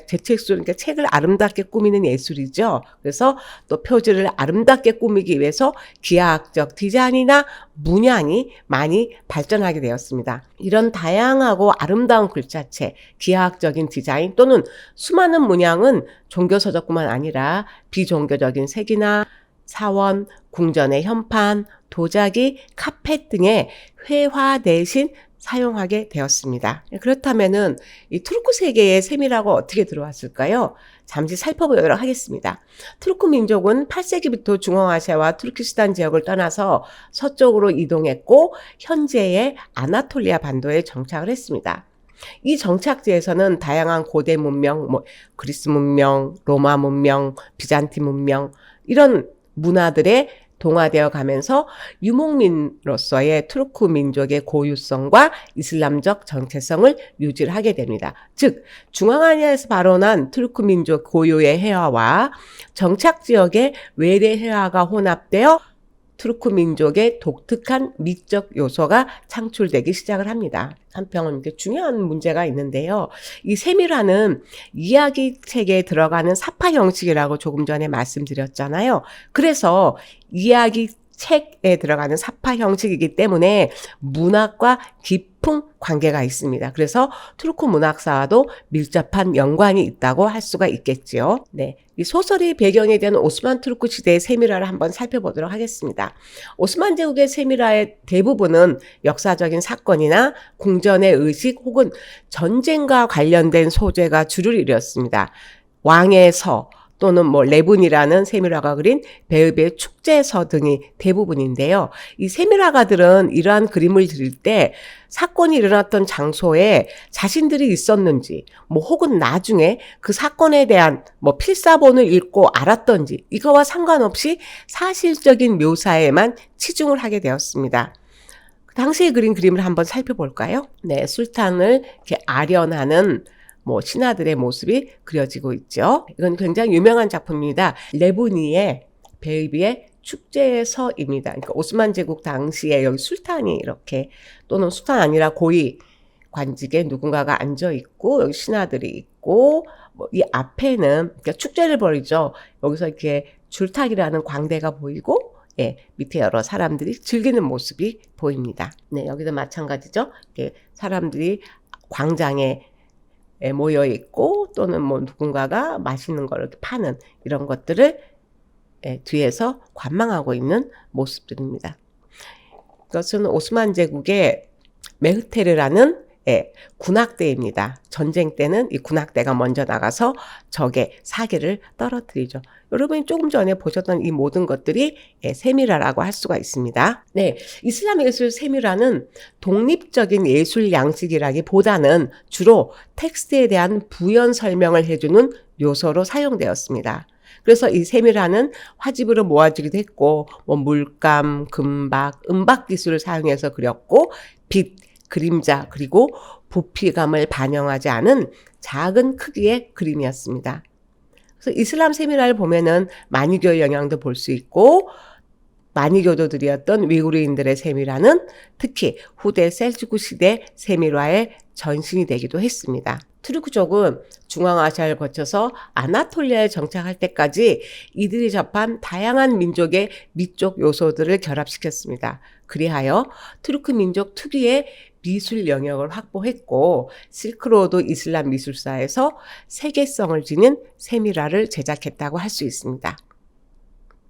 재책술, 그러니까 책을 아름답게 꾸미는 예술이죠. 그래서 또 표지를 아름답게 꾸미기 위해서 기하학적 디자인이나 문양이 많이 발전하게 되었습니다. 이런 다양하고 아름다운 글자체, 기하학적인 디자인 또는 수많은 문양은 종교서적뿐만 아니라 비종교적인 색이나 사원, 궁전의 현판, 도자기, 카펫 등의 회화 대신 사용하게 되었습니다. 그렇다면은 이 투르크 세계의 세밀화가 어떻게 들어왔을까요? 잠시 살펴보도록 하겠습니다. 투르크 민족은 8세기부터 중앙아시아와 투르키스탄 지역을 떠나서 서쪽으로 이동했고 현재의 아나톨리아 반도에 정착을 했습니다. 이 정착지에서는 다양한 고대 문명, 그리스 문명, 로마 문명, 비잔틴 문명 이런 문화들의 동화되어 가면서 유목민으로서의 투르크 민족의 고유성과 이슬람적 정체성을 유지를 하게 됩니다. 즉 중앙아시아에서 발원한 투르크 민족 고유의 해화와 정착지역의 외래 해화가 혼합되어 투르크 민족의 독특한 미적 요소가 창출되기 시작을 합니다. 한편 중요한 문제가 있는데요. 이 세밀화는 이야기책에 들어가는 사파 형식이라고 조금 전에 말씀드렸잖아요. 그래서 이야기책에 들어가는 사파 형식이기 때문에 문학과 깊은 관계가 있습니다. 그래서 투르크 문학사와도 밀접한 연관이 있다고 할 수가 있겠지요. 네. 이 소설의 배경에 대한 오스만 투르크 시대의 세밀화를 한번 살펴보도록 하겠습니다. 오스만 제국의 세밀화의 대부분은 역사적인 사건이나 궁전의 의식 혹은 전쟁과 관련된 소재가 주를 이뤘습니다. 왕의 서 또는 레분이라는 세밀화가 그린 베르베의 축제서 등이 대부분인데요. 이 세밀화가들은 이러한 그림을 그릴 때 사건이 일어났던 장소에 자신들이 있었는지 혹은 나중에 그 사건에 대한 필사본을 읽고 알았던지 이거와 상관없이 사실적인 묘사에만 치중을 하게 되었습니다. 당시에 그린 그림을 한번 살펴볼까요? 네, 술탄을 이렇게 아련하는 신하들의 모습이 그려지고 있죠. 이건 굉장히 유명한 작품입니다. 레부니의 베르비의 축제서입니다. 그러니까 오스만 제국 당시에 여기 술탄이 이렇게 또는 술탄 아니라 고위 관직에 누군가가 앉아 있고 여기 신하들이 있고 이 앞에는 그러니까 축제를 벌이죠. 여기서 이렇게 줄타기라는 광대가 보이고 밑에 여러 사람들이 즐기는 모습이 보입니다. 네, 여기도 마찬가지죠. 사람들이 광장에 모여 있고 또는 누군가가 맛있는 걸 이렇게 파는 이런 것들을 뒤에서 관망하고 있는 모습들입니다. 이것은 오스만 제국의 메흐테르라는 군악대입니다. 전쟁 때는 이 군악대가 먼저 나가서 적의 사기를 떨어뜨리죠. 여러분이 조금 전에 보셨던 이 모든 것들이 세밀화라고 할 수가 있습니다. 네, 이슬람 예술 세밀화는 독립적인 예술 양식이라기보다는 주로 텍스트에 대한 부연 설명을 해주는 요소로 사용되었습니다. 그래서 이 세밀화는 화집으로 모아지기도 했고 물감, 금박, 음박 기술을 사용해서 그렸고 빛, 그림자 그리고 부피감을 반영하지 않은 작은 크기의 그림이었습니다. 그래서 이슬람 세밀화를 보면은 마니교의 영향도 볼 수 있고 마니교도들이었던 위구르인들의 세밀화는 특히 후대 셀주크 시대 세밀화의 전신이 되기도 했습니다. 투르크족은 중앙아시아를 거쳐서 아나톨리아에 정착할 때까지 이들이 접한 다양한 민족의 미적 요소들을 결합시켰습니다. 그리하여 투르크 민족 특유의 미술 영역을 확보했고 실크로드 이슬람 미술사에서 세계성을 지닌 세밀화를 제작했다고 할 수 있습니다.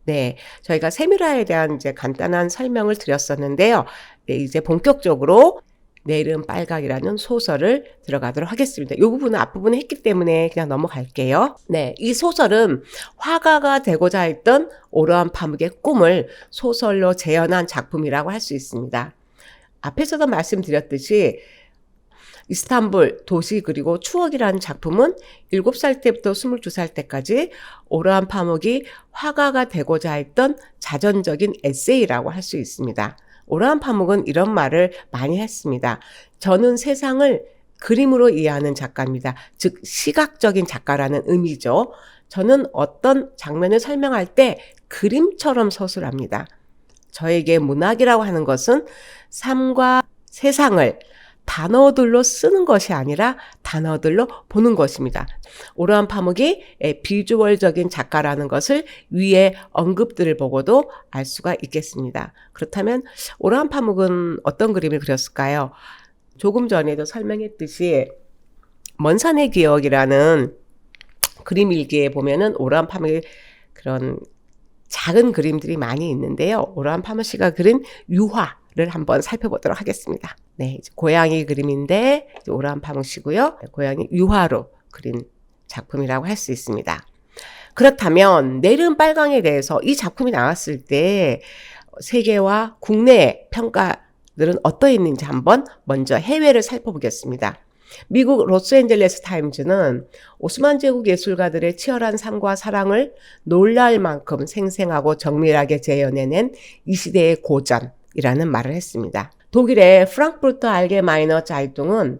네, 저희가 세밀화에 대한 간단한 설명을 드렸었는데요. 네, 이제 본격적으로 내일은 빨강이라는 소설을 들어가도록 하겠습니다. 이 부분은 앞부분에 했기 때문에 그냥 넘어갈게요. 네, 이 소설은 화가가 되고자 했던 오르한 파묵의 꿈을 소설로 재현한 작품이라고 할 수 있습니다. 앞에서도 말씀드렸듯이 이스탄불 도시 그리고 추억이라는 작품은 7살 때부터 22살 때까지 오르한 파묵이 화가가 되고자 했던 자전적인 에세이라고 할 수 있습니다. 오르한 파묵은 이런 말을 많이 했습니다. 저는 세상을 그림으로 이해하는 작가입니다. 즉 시각적인 작가라는 의미죠. 저는 어떤 장면을 설명할 때 그림처럼 서술합니다. 저에게 문학이라고 하는 것은 삶과 세상을 단어들로 쓰는 것이 아니라 단어들로 보는 것입니다. 오르한 파묵이 비주얼적인 작가라는 것을 위에 언급들을 보고도 알 수가 있겠습니다. 그렇다면 오르한 파묵은 어떤 그림을 그렸을까요? 조금 전에도 설명했듯이 먼 산의 기억이라는 그림 일기에 보면은 오르한 파묵의 그런 작은 그림들이 많이 있는데요. 오르한 파묵 씨가 그린 유화를 한번 살펴보도록 하겠습니다. 네, 이제 고양이 그림인데 오르한 파묵 씨고요. 고양이 유화로 그린 작품이라고 할 수 있습니다. 그렇다면 내일은 빨강에 대해서 이 작품이 나왔을 때 세계와 국내 평가들은 어떠했는지 한번 먼저 해외를 살펴보겠습니다. 미국 로스앤젤레스 타임즈는 오스만 제국 예술가들의 치열한 삶과 사랑을 놀랄 만큼 생생하고 정밀하게 재현해낸 이 시대의 고전이라는 말을 했습니다. 독일의 프랑크푸르트 알게마이너 자이뚱은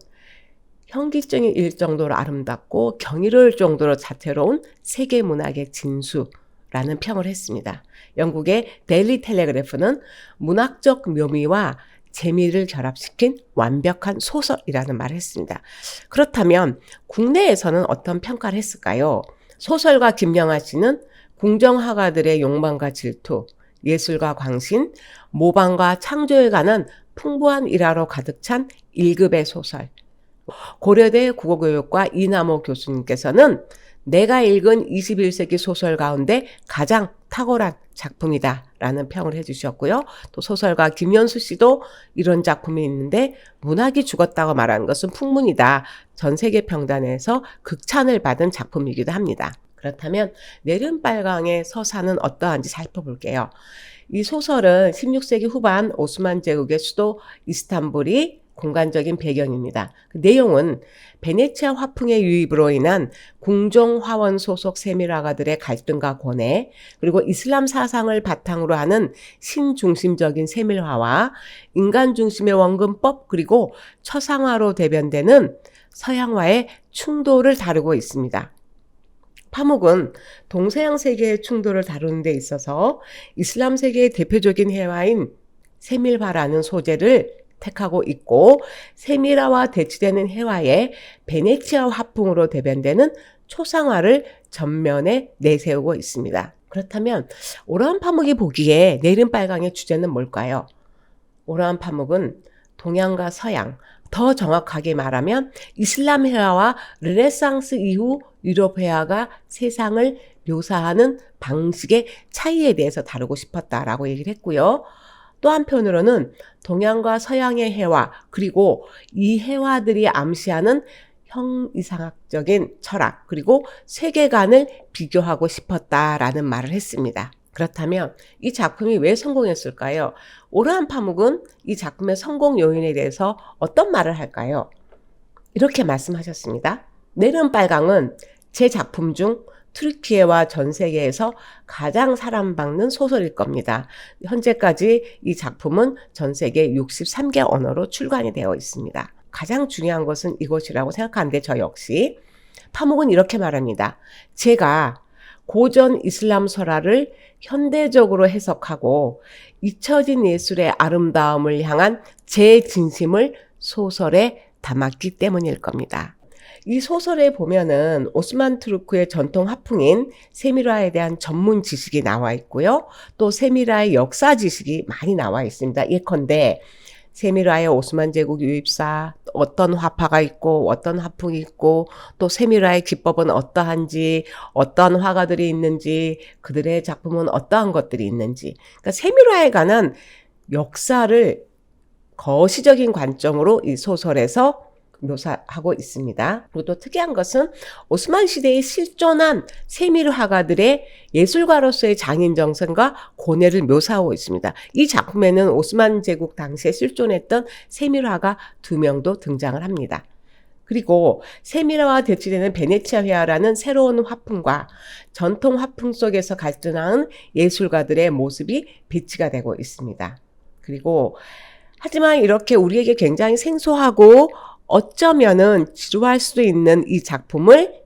현기증일 정도로 아름답고 경이로울 정도로 자태로운 세계 문학의 진수라는 평을 했습니다. 영국의 데일리 텔레그래프는 문학적 묘미와 재미를 결합시킨 완벽한 소설이라는 말을 했습니다. 그렇다면 국내에서는 어떤 평가를 했을까요? 소설가 김영하 씨는 궁정화가들의 욕망과 질투, 예술과 광신, 모방과 창조에 관한 풍부한 일화로 가득 찬 1급의 소설. 고려대 국어교육과 이남호 교수님께서는 내가 읽은 21세기 소설 가운데 가장 탁월한 작품이다 라는 평을 해주셨고요. 또 소설가 김연수 씨도 이런 작품이 있는데 문학이 죽었다고 말하는 것은 풍문이다. 전 세계 평단에서 극찬을 받은 작품이기도 합니다. 그렇다면 내름빨강의 서사는 어떠한지 살펴볼게요. 이 소설은 16세기 후반 오스만 제국의 수도 이스탄불이 공간적인 배경입니다. 그 내용은 베네치아 화풍의 유입으로 인한 궁정 화원 소속 세밀화가들의 갈등과 고뇌, 그리고 이슬람 사상을 바탕으로 하는 신중심적인 세밀화와 인간 중심의 원근법, 그리고 처상화로 대변되는 서양화의 충돌을 다루고 있습니다. 파묵은 동서양 세계의 충돌을 다루는 데 있어서 이슬람 세계의 대표적인 해화인 세밀화라는 소재를 택하고 있고, 세밀화와 대치되는 해화의 베네치아 화풍으로 대변되는 초상화를 전면에 내세우고 있습니다. 그렇다면 오라한 파묵이 보기에 내름빨강의 주제는 뭘까요? 오라한 파묵은 동양과 서양, 더 정확하게 말하면 이슬람 회화와 르네상스 이후 유럽 회화가 세상을 묘사하는 방식의 차이에 대해서 다루고 싶었다라고 얘기를 했고요. 또 한편으로는 동양과 서양의 해화, 그리고 이 해화들이 암시하는 형이상학적인 철학, 그리고 세계관을 비교하고 싶었다라는 말을 했습니다. 그렇다면 이 작품이 왜 성공했을까요? 오라한 파묵은 이 작품의 성공 요인에 대해서 어떤 말을 할까요? 이렇게 말씀하셨습니다. 내름빨강은 제 작품 중 튀르키예와 전 세계에서 가장 사랑받는 소설일 겁니다. 현재까지 이 작품은 전 세계 63개 언어로 출간이 되어 있습니다. 가장 중요한 것은 이것이라고 생각하는데 저 역시 파묵은 이렇게 말합니다. 제가 고전 이슬람 설화를 현대적으로 해석하고 잊혀진 예술의 아름다움을 향한 제 진심을 소설에 담았기 때문일 겁니다. 이 소설에 보면은 오스만 투르크의 전통 화풍인 세밀화에 대한 전문 지식이 나와 있고요. 또 세밀화의 역사 지식이 많이 나와 있습니다. 예컨대 세밀화의 오스만 제국 유입사, 어떤 화파가 있고 어떤 화풍이 있고, 또 세밀화의 기법은 어떠한지, 어떤 화가들이 있는지, 그들의 작품은 어떠한 것들이 있는지, 그러니까 세밀화에 관한 역사를 거시적인 관점으로 이 소설에서 묘사하고 있습니다. 그리고 또 특이한 것은 오스만 시대에 실존한 세밀화가들의 예술가로서의 장인정신과 고뇌를 묘사하고 있습니다. 이 작품에는 오스만 제국 당시에 실존했던 세밀화가 2명도 등장을 합니다. 그리고 세밀화와 대치되는 베네치아 회화라는 새로운 화풍과 전통 화풍 속에서 갈등하는 예술가들의 모습이 배치가 되고 있습니다. 그리고 하지만 이렇게 우리에게 굉장히 생소하고 어쩌면은 지루할 수도 있는 이 작품을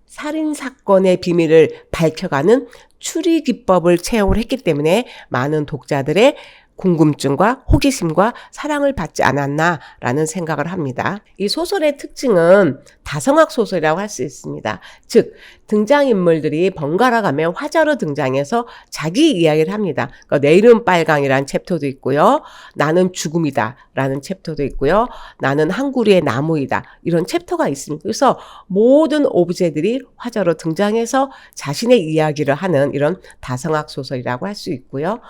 살인사건의 비밀을 밝혀가는 추리 기법을 채용을 했기 때문에 많은 독자들의 궁금증과 호기심과 사랑을 받지 않았나라는 생각을 합니다. 이 소설의 특징은 다성학 소설이라고 할 수 있습니다. 즉 등장인물들이 번갈아 가며 화자로 등장해서 자기 이야기를 합니다. 그러니까 내 이름 빨강이라는 챕터도 있고요. 나는 죽음이다 라는 챕터도 있고요. 나는 한 구리의 나무이다 이런 챕터가 있습니다. 그래서 모든 오브제들이 화자로 등장해서 자신의 이야기를 하는 이런 다성학 소설이라고 할 수 있고요.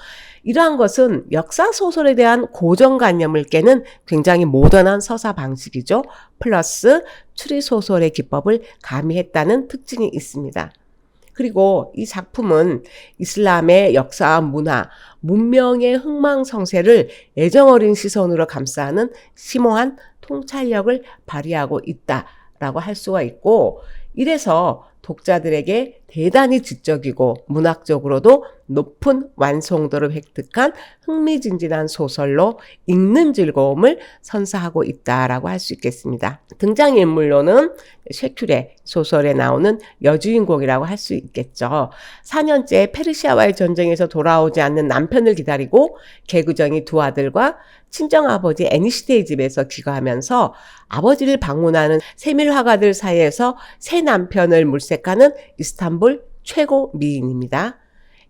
이러한 것은 역사 소설에 대한 고정관념을 깨는 굉장히 모던한 서사 방식이죠. 플러스 추리 소설의 기법을 가미했다는 특징이 있습니다. 그리고 이 작품은 이슬람의 역사와 문화, 문명의 흥망성쇠를 애정어린 시선으로 감싸는 심오한 통찰력을 발휘하고 있다라고 할 수가 있고, 이래서 독자들에게 대단히 지적이고 문학적으로도 높은 완성도를 획득한 흥미진진한 소설로 읽는 즐거움을 선사하고 있다라고 할 수 있겠습니다. 등장인물로는 셰큐레 소설에 나오는 여주인공이라고 할 수 있겠죠. 4년째 페르시아와의 전쟁에서 돌아오지 않는 남편을 기다리고 개구쟁이 두 아들과 친정아버지 애니시테의 집에서 귀가하면서 아버지를 방문하는 세밀화가들 사이에서 새 남편을 물색하는 이스탄불 최고 미인입니다.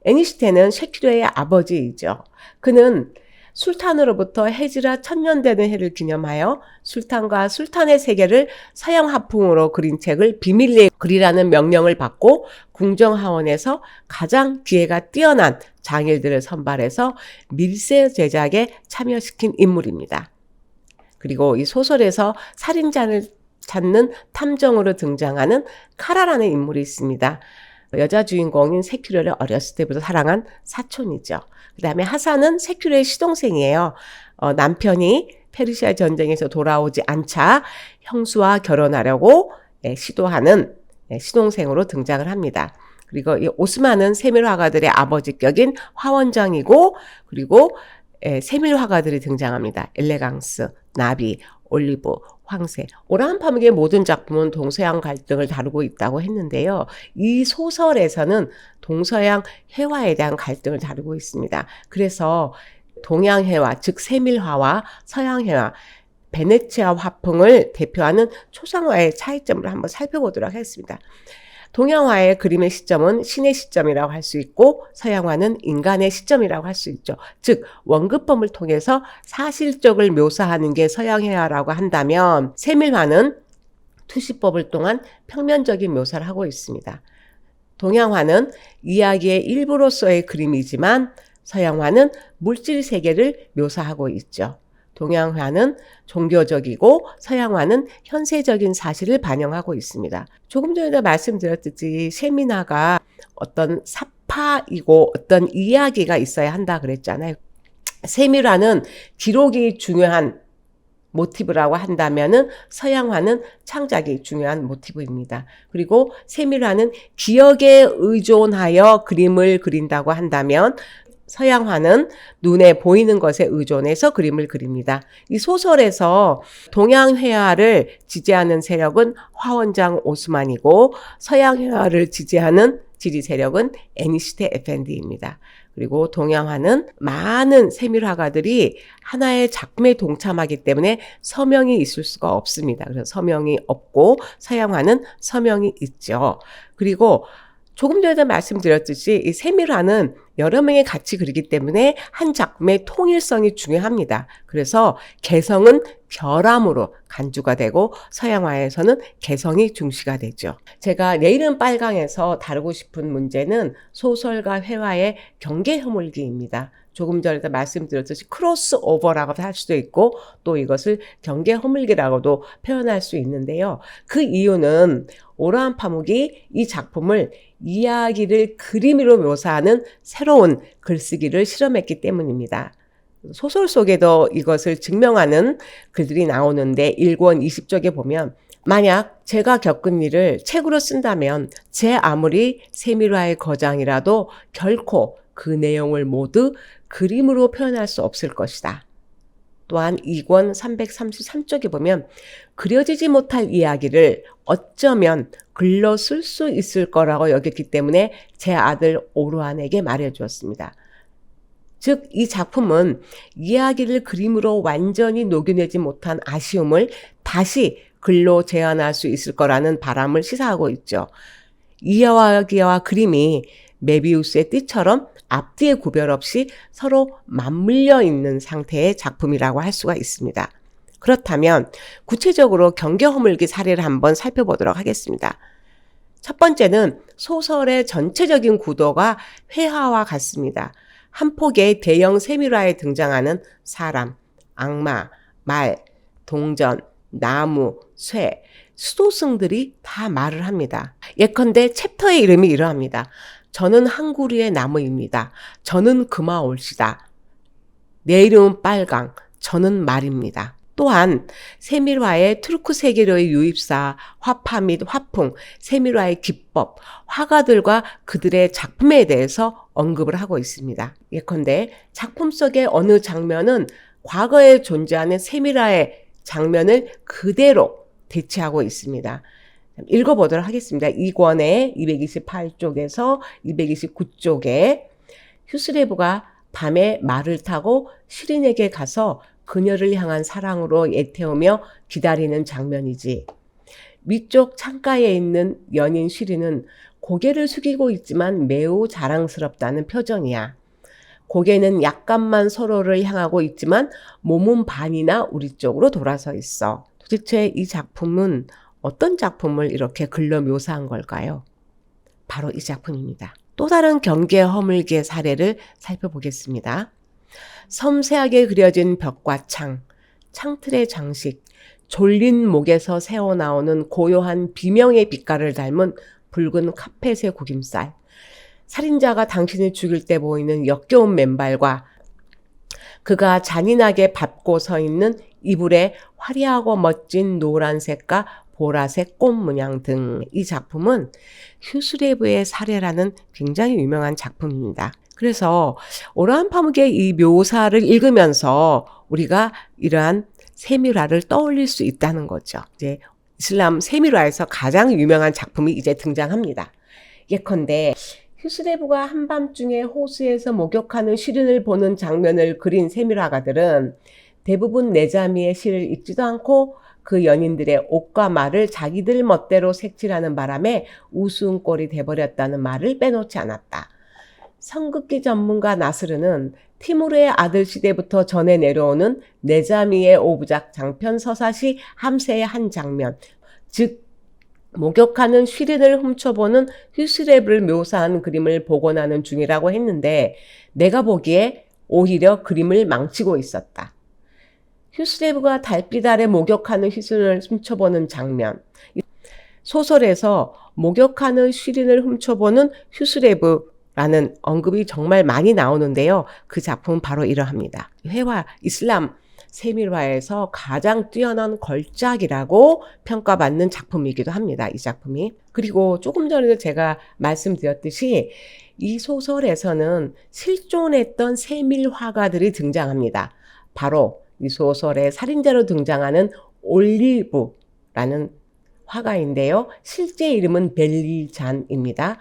애니시테는 셰큐레의 아버지이죠. 그는 술탄으로부터 헤지라 1000년 되는 해를 기념하여 술탄과 술탄의 세계를 서양 화풍으로 그린 책을 비밀리에 그리라는 명령을 받고 궁정하원에서 가장 기회가 뛰어난 장일들을 선발해서 밀세 제작에 참여시킨 인물입니다. 그리고 이 소설에서 살인자를 찾는 탐정으로 등장하는 카라라는 인물이 있습니다. 여자 주인공인 세큐레를 어렸을 때부터 사랑한 사촌이죠. 그 다음에 하산은 세큐레의 시동생이에요. 남편이 페르시아 전쟁에서 돌아오지 않자 형수와 결혼하려고 시도하는 시동생으로 등장을 합니다. 그리고 이 오스만은 세밀화가들의 아버지격인 화원장이고, 그리고 세밀화가들이 등장합니다. 엘레강스, 나비, 올리브, 황새. 오라한 파묵의 모든 작품은 동서양 갈등을 다루고 있다고 했는데요. 이 소설에서는 동서양 회화에 대한 갈등을 다루고 있습니다. 그래서 동양 회화, 즉 세밀화와 서양 회화, 베네치아 화풍을 대표하는 초상화의 차이점을 한번 살펴보도록 하겠습니다. 동양화의 그림의 시점은 신의 시점이라고 할 수 있고, 서양화는 인간의 시점이라고 할 수 있죠. 즉 원급범을 통해서 사실적을 묘사하는 게 서양회화라고 한다면, 세밀화는 투시법을 통한 평면적인 묘사를 하고 있습니다. 동양화는 이야기의 일부로서의 그림이지만 서양화는 물질 세계를 묘사하고 있죠. 동양화는 종교적이고 서양화는 현세적인 사실을 반영하고 있습니다. 조금 전에 말씀드렸듯이 세미나가 어떤 사파이고 어떤 이야기가 있어야 한다 그랬잖아요. 세밀화는 기록이 중요한 모티브라고 한다면은 서양화는 창작이 중요한 모티브입니다. 그리고 세밀화는 기억에 의존하여 그림을 그린다고 한다면 서양화는 눈에 보이는 것에 의존해서 그림을 그립니다. 이 소설에서 동양 회화를 지지하는 세력은 화원장 오스만이고 서양 회화를 지지하는 지리 세력은 애니시테 에펜디입니다. 그리고 동양화는 많은 세밀화가들이 하나의 작품에 동참하기 때문에 서명이 있을 수가 없습니다. 그래서 서명이 없고 서양화는 서명이 있죠. 그리고 조금 전에 말씀드렸듯이 이 세밀화는 여러 명이 같이 그리기 때문에 한 작품의 통일성이 중요합니다. 그래서 개성은 결함으로 간주가 되고 서양화에서는 개성이 중시가 되죠. 제가 내일은 빨강에서 다루고 싶은 문제는 소설과 회화의 경계 허물기입니다. 조금 전에 말씀드렸듯이 크로스오버라고 할 수도 있고 또 이것을 경계 허물기라고도 표현할 수 있는데요. 그 이유는 오라한 파묵이 이 작품을 이야기를 그림으로 묘사하는 새로운 글쓰기를 실험했기 때문입니다. 소설 속에도 이것을 증명하는 글들이 나오는데 1권 20쪽에 보면, 만약 제가 겪은 일을 책으로 쓴다면 제 아무리 세밀화의 거장이라도 결코 그 내용을 모두 그림으로 표현할 수 없을 것이다. 또한 2권 333쪽에 보면 그려지지 못할 이야기를 어쩌면 글로 쓸 수 있을 거라고 여겼기 때문에 제 아들 오르안에게 말해주었습니다. 즉 이 작품은 이야기를 그림으로 완전히 녹여내지 못한 아쉬움을 다시 글로 재현할 수 있을 거라는 바람을 시사하고 있죠. 이야기와 그림이 메비우스의 띠처럼 앞뒤의 구별 없이 서로 맞물려 있는 상태의 작품이라고 할 수가 있습니다. 그렇다면 구체적으로 경계 허물기 사례를 한번 살펴보도록 하겠습니다. 첫 번째는 소설의 전체적인 구도가 회화와 같습니다. 한 폭의 대형 세밀화에 등장하는 사람, 악마, 말, 동전, 나무, 쇠, 수도승들이 다 말을 합니다. 예컨대 챕터의 이름이 이러합니다. 저는 한 그루의 나무입니다. 저는 금화올시다. 내 이름은 빨강. 저는 말입니다. 또한 세밀화의 투르크 세계로의 유입사, 화파 및 화풍, 세밀화의 기법, 화가들과 그들의 작품에 대해서 언급을 하고 있습니다. 예컨대 작품 속의 어느 장면은 과거에 존재하는 세밀화의 장면을 그대로 대체하고 있습니다. 읽어보도록 하겠습니다. 이 권의 228쪽에서 229쪽에 휴스레브가 밤에 말을 타고 시린에게 가서 그녀를 향한 사랑으로 애태우며 기다리는 장면이지. 위쪽 창가에 있는 연인 시린은 고개를 숙이고 있지만 매우 자랑스럽다는 표정이야. 고개는 약간만 서로를 향하고 있지만 몸은 반이나 우리 쪽으로 돌아서 있어. 도대체 이 작품은 어떤 작품을 이렇게 글로 묘사한 걸까요? 바로 이 작품입니다. 또 다른 경계 허물기의 사례를 살펴보겠습니다. 섬세하게 그려진 벽과 창틀의 장식, 졸린 목에서 새어나오는 고요한 비명의 빛깔을 닮은 붉은 카펫의 구김살, 살인자가 당신을 죽일 때 보이는 역겨운 맨발과 그가 잔인하게 밟고 서 있는 이불의 화려하고 멋진 노란색과 보라색 꽃 문양 등 이 작품은 휴스레브의 사례라는 굉장히 유명한 작품입니다. 그래서 오르한 파묵의 이 묘사를 읽으면서 우리가 이러한 세밀화를 떠올릴 수 있다는 거죠. 이제 이슬람 세밀화에서 가장 유명한 작품이 이제 등장합니다. 예컨대 휴스레브가 한밤중에 호수에서 목욕하는 시린을 보는 장면을 그린 세밀화가들은 대부분 네자미의 시를 읽지도 않고 그 연인들의 옷과 말을 자기들 멋대로 색칠하는 바람에 우스운 꼴이 돼버렸다는 말을 빼놓지 않았다. 성극기 전문가 나스르는 티무르의 아들 시대부터 전해 내려오는 네자미의 오부작 장편 서사시 함세의 한 장면, 즉 목욕하는 시린을 훔쳐보는 휴스레브를 묘사한 그림을 복원하는 중이라고 했는데 내가 보기에 오히려 그림을 망치고 있었다. 휴스레브가 달빛 아래 목욕하는 시린을 훔쳐보는 장면. 소설에서 목욕하는 시린을 훔쳐보는 휴스레브라는 언급이 정말 많이 나오는데요. 그 작품은 바로 이러합니다. 회화 이슬람 세밀화에서 가장 뛰어난 걸작이라고 평가받는 작품이기도 합니다. 이 작품이. 그리고 조금 전에도 제가 말씀드렸듯이 이 소설에서는 실존했던 세밀화가들이 등장합니다. 바로 이 소설의 살인자로 등장하는 올리브라는 화가인데요. 실제 이름은 벨리잔입니다.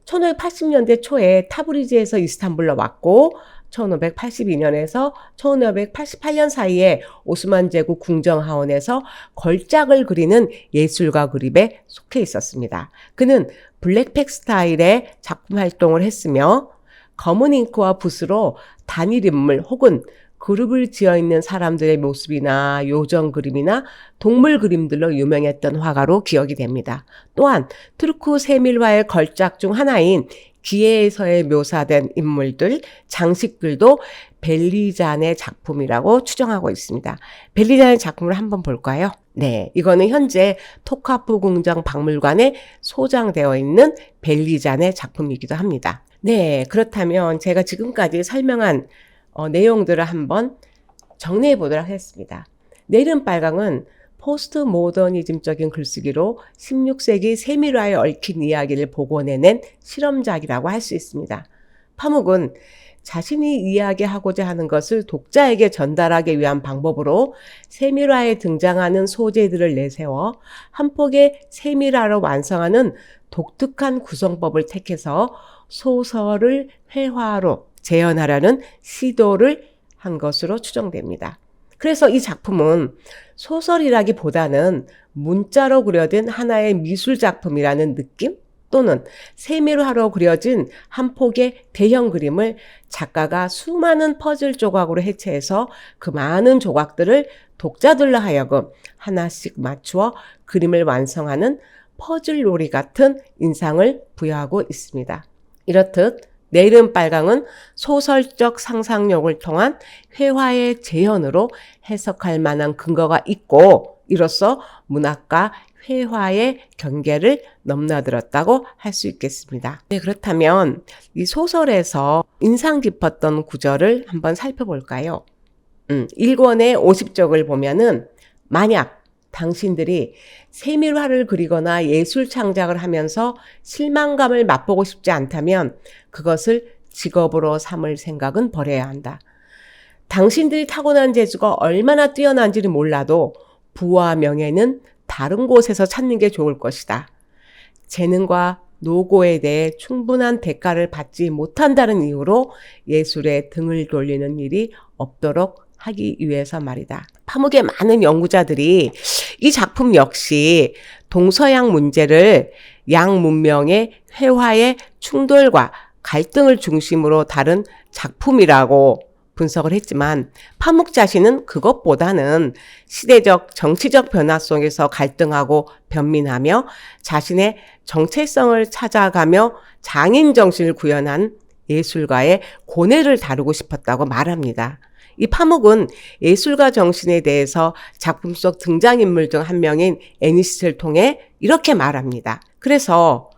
1580년대 초에 타브리즈에서 이스탄불로 왔고 1582년에서 1588년 사이에 오스만 제국 궁정하원에서 걸작을 그리는 예술가 그룹에 속해 있었습니다. 그는 블랙팩 스타일의 작품 활동을 했으며 검은 잉크와 붓으로 단일 인물 혹은 그룹을 지어있는 사람들의 모습이나 요정 그림이나 동물 그림들로 유명했던 화가로 기억이 됩니다. 또한 투르크 세밀화의 걸작 중 하나인 기해에서의 묘사된 인물들, 장식들도 벨리잔의 작품이라고 추정하고 있습니다. 벨리잔의 작품을 한번 볼까요? 네, 이거는 현재 토카프 궁정 박물관에 소장되어 있는 벨리잔의 작품이기도 합니다. 네, 그렇다면 제가 지금까지 설명한 내용들을 한번 정리해 보도록 하겠습니다. 내일은 빨강은 포스트 모더니즘적인 글쓰기로 16세기 세밀화에 얽힌 이야기를 복원해낸 실험작이라고 할 수 있습니다. 파묵은 자신이 이야기하고자 하는 것을 독자에게 전달하기 위한 방법으로 세밀화에 등장하는 소재들을 내세워 한 폭의 세밀화로 완성하는 독특한 구성법을 택해서 소설을 회화로 재현하려는 시도를 한 것으로 추정됩니다. 그래서 이 작품은 소설이라기보다는 문자로 그려진 하나의 미술작품이라는 느낌 또는 세밀화로 그려진 한 폭의 대형 그림을 작가가 수많은 퍼즐 조각으로 해체해서 그 많은 조각들을 독자들로 하여금 하나씩 맞추어 그림을 완성하는 퍼즐 놀이 같은 인상을 부여하고 있습니다. 이렇듯 내일은 빨강은 소설적 상상력을 통한 회화의 재현으로 해석할 만한 근거가 있고 이로써 문학과 회화의 경계를 넘나들었다고 할 수 있겠습니다. 네, 그렇다면 이 소설에서 인상 깊었던 구절을 한번 살펴볼까요? 1권의 50쪽을 보면은 만약 당신들이 세밀화를 그리거나 예술 창작을 하면서 실망감을 맛보고 싶지 않다면 그것을 직업으로 삼을 생각은 버려야 한다. 당신들이 타고난 재주가 얼마나 뛰어난지는 몰라도 부와 명예는 다른 곳에서 찾는 게 좋을 것이다. 재능과 노고에 대해 충분한 대가를 받지 못한다는 이유로 예술에 등을 돌리는 일이 없도록 하기 위해서 말이다. 파묵의 많은 연구자들이 이 작품 역시 동서양 문제를 양 문명의 회화의 충돌과 갈등을 중심으로 다룬 작품이라고 분석을 했지만 파묵 자신은 그것보다는 시대적 정치적 변화 속에서 갈등하고 변민하며 자신의 정체성을 찾아가며 장인 정신을 구현한 예술가의 고뇌를 다루고 싶었다고 말합니다. 이 파묵은 예술가 정신에 대해서 작품 속 등장인물 중 한 명인 애니스트를 통해 이렇게 말합니다. 그래서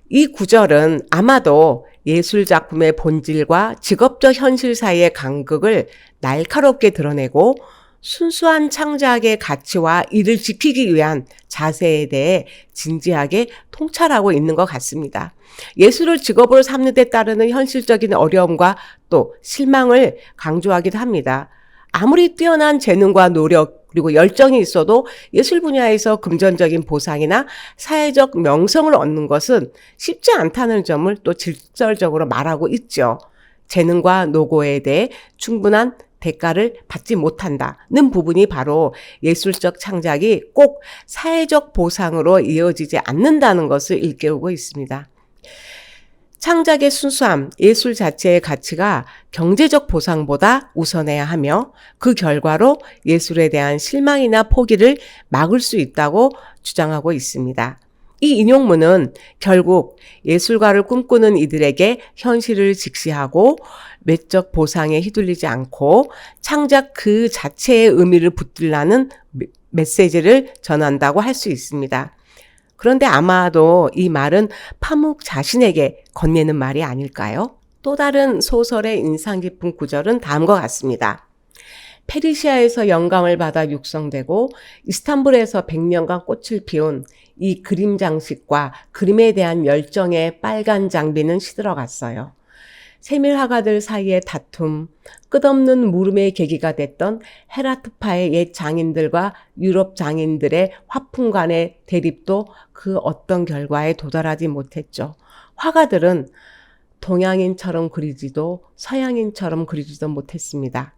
이 구절은 아마도 예술작품의 본질과 직업적 현실 사이의 간극을 날카롭게 드러내고 순수한 창작의 가치와 이를 지키기 위한 자세에 대해 진지하게 통찰하고 있는 것 같습니다. 예술을 직업으로 삼는 데 따르는 현실적인 어려움과 또 실망을 강조하기도 합니다. 아무리 뛰어난 재능과 노력 그리고 열정이 있어도 예술 분야에서 금전적인 보상이나 사회적 명성을 얻는 것은 쉽지 않다는 점을 또 직설적으로 말하고 있죠. 재능과 노고에 대해 충분한 대가를 받지 못한다는 부분이 바로 예술적 창작이 꼭 사회적 보상으로 이어지지 않는다는 것을 일깨우고 있습니다. 창작의 순수함, 예술 자체의 가치가 경제적 보상보다 우선해야 하며 그 결과로 예술에 대한 실망이나 포기를 막을 수 있다고 주장하고 있습니다. 이 인용문은 결국 예술가를 꿈꾸는 이들에게 현실을 직시하고 외적 보상에 휘둘리지 않고 창작 그 자체의 의미를 붙들라는 메시지를 전한다고 할 수 있습니다. 그런데 아마도 이 말은 파묵 자신에게 건네는 말이 아닐까요? 또 다른 소설의 인상 깊은 구절은 다음과 같습니다. 페르시아에서 영감을 받아 육성되고 이스탄불에서 100년간 꽃을 피운 이 그림 장식과 그림에 대한 열정의 빨간 장비는 시들어갔어요. 세밀 화가들 사이의 다툼, 끝없는 물음의 계기가 됐던 헤라트파의 옛 장인들과 유럽 장인들의 화풍 간의 대립도 그 어떤 결과에 도달하지 못했죠. 화가들은 동양인처럼 그리지도 서양인처럼 그리지도 못했습니다.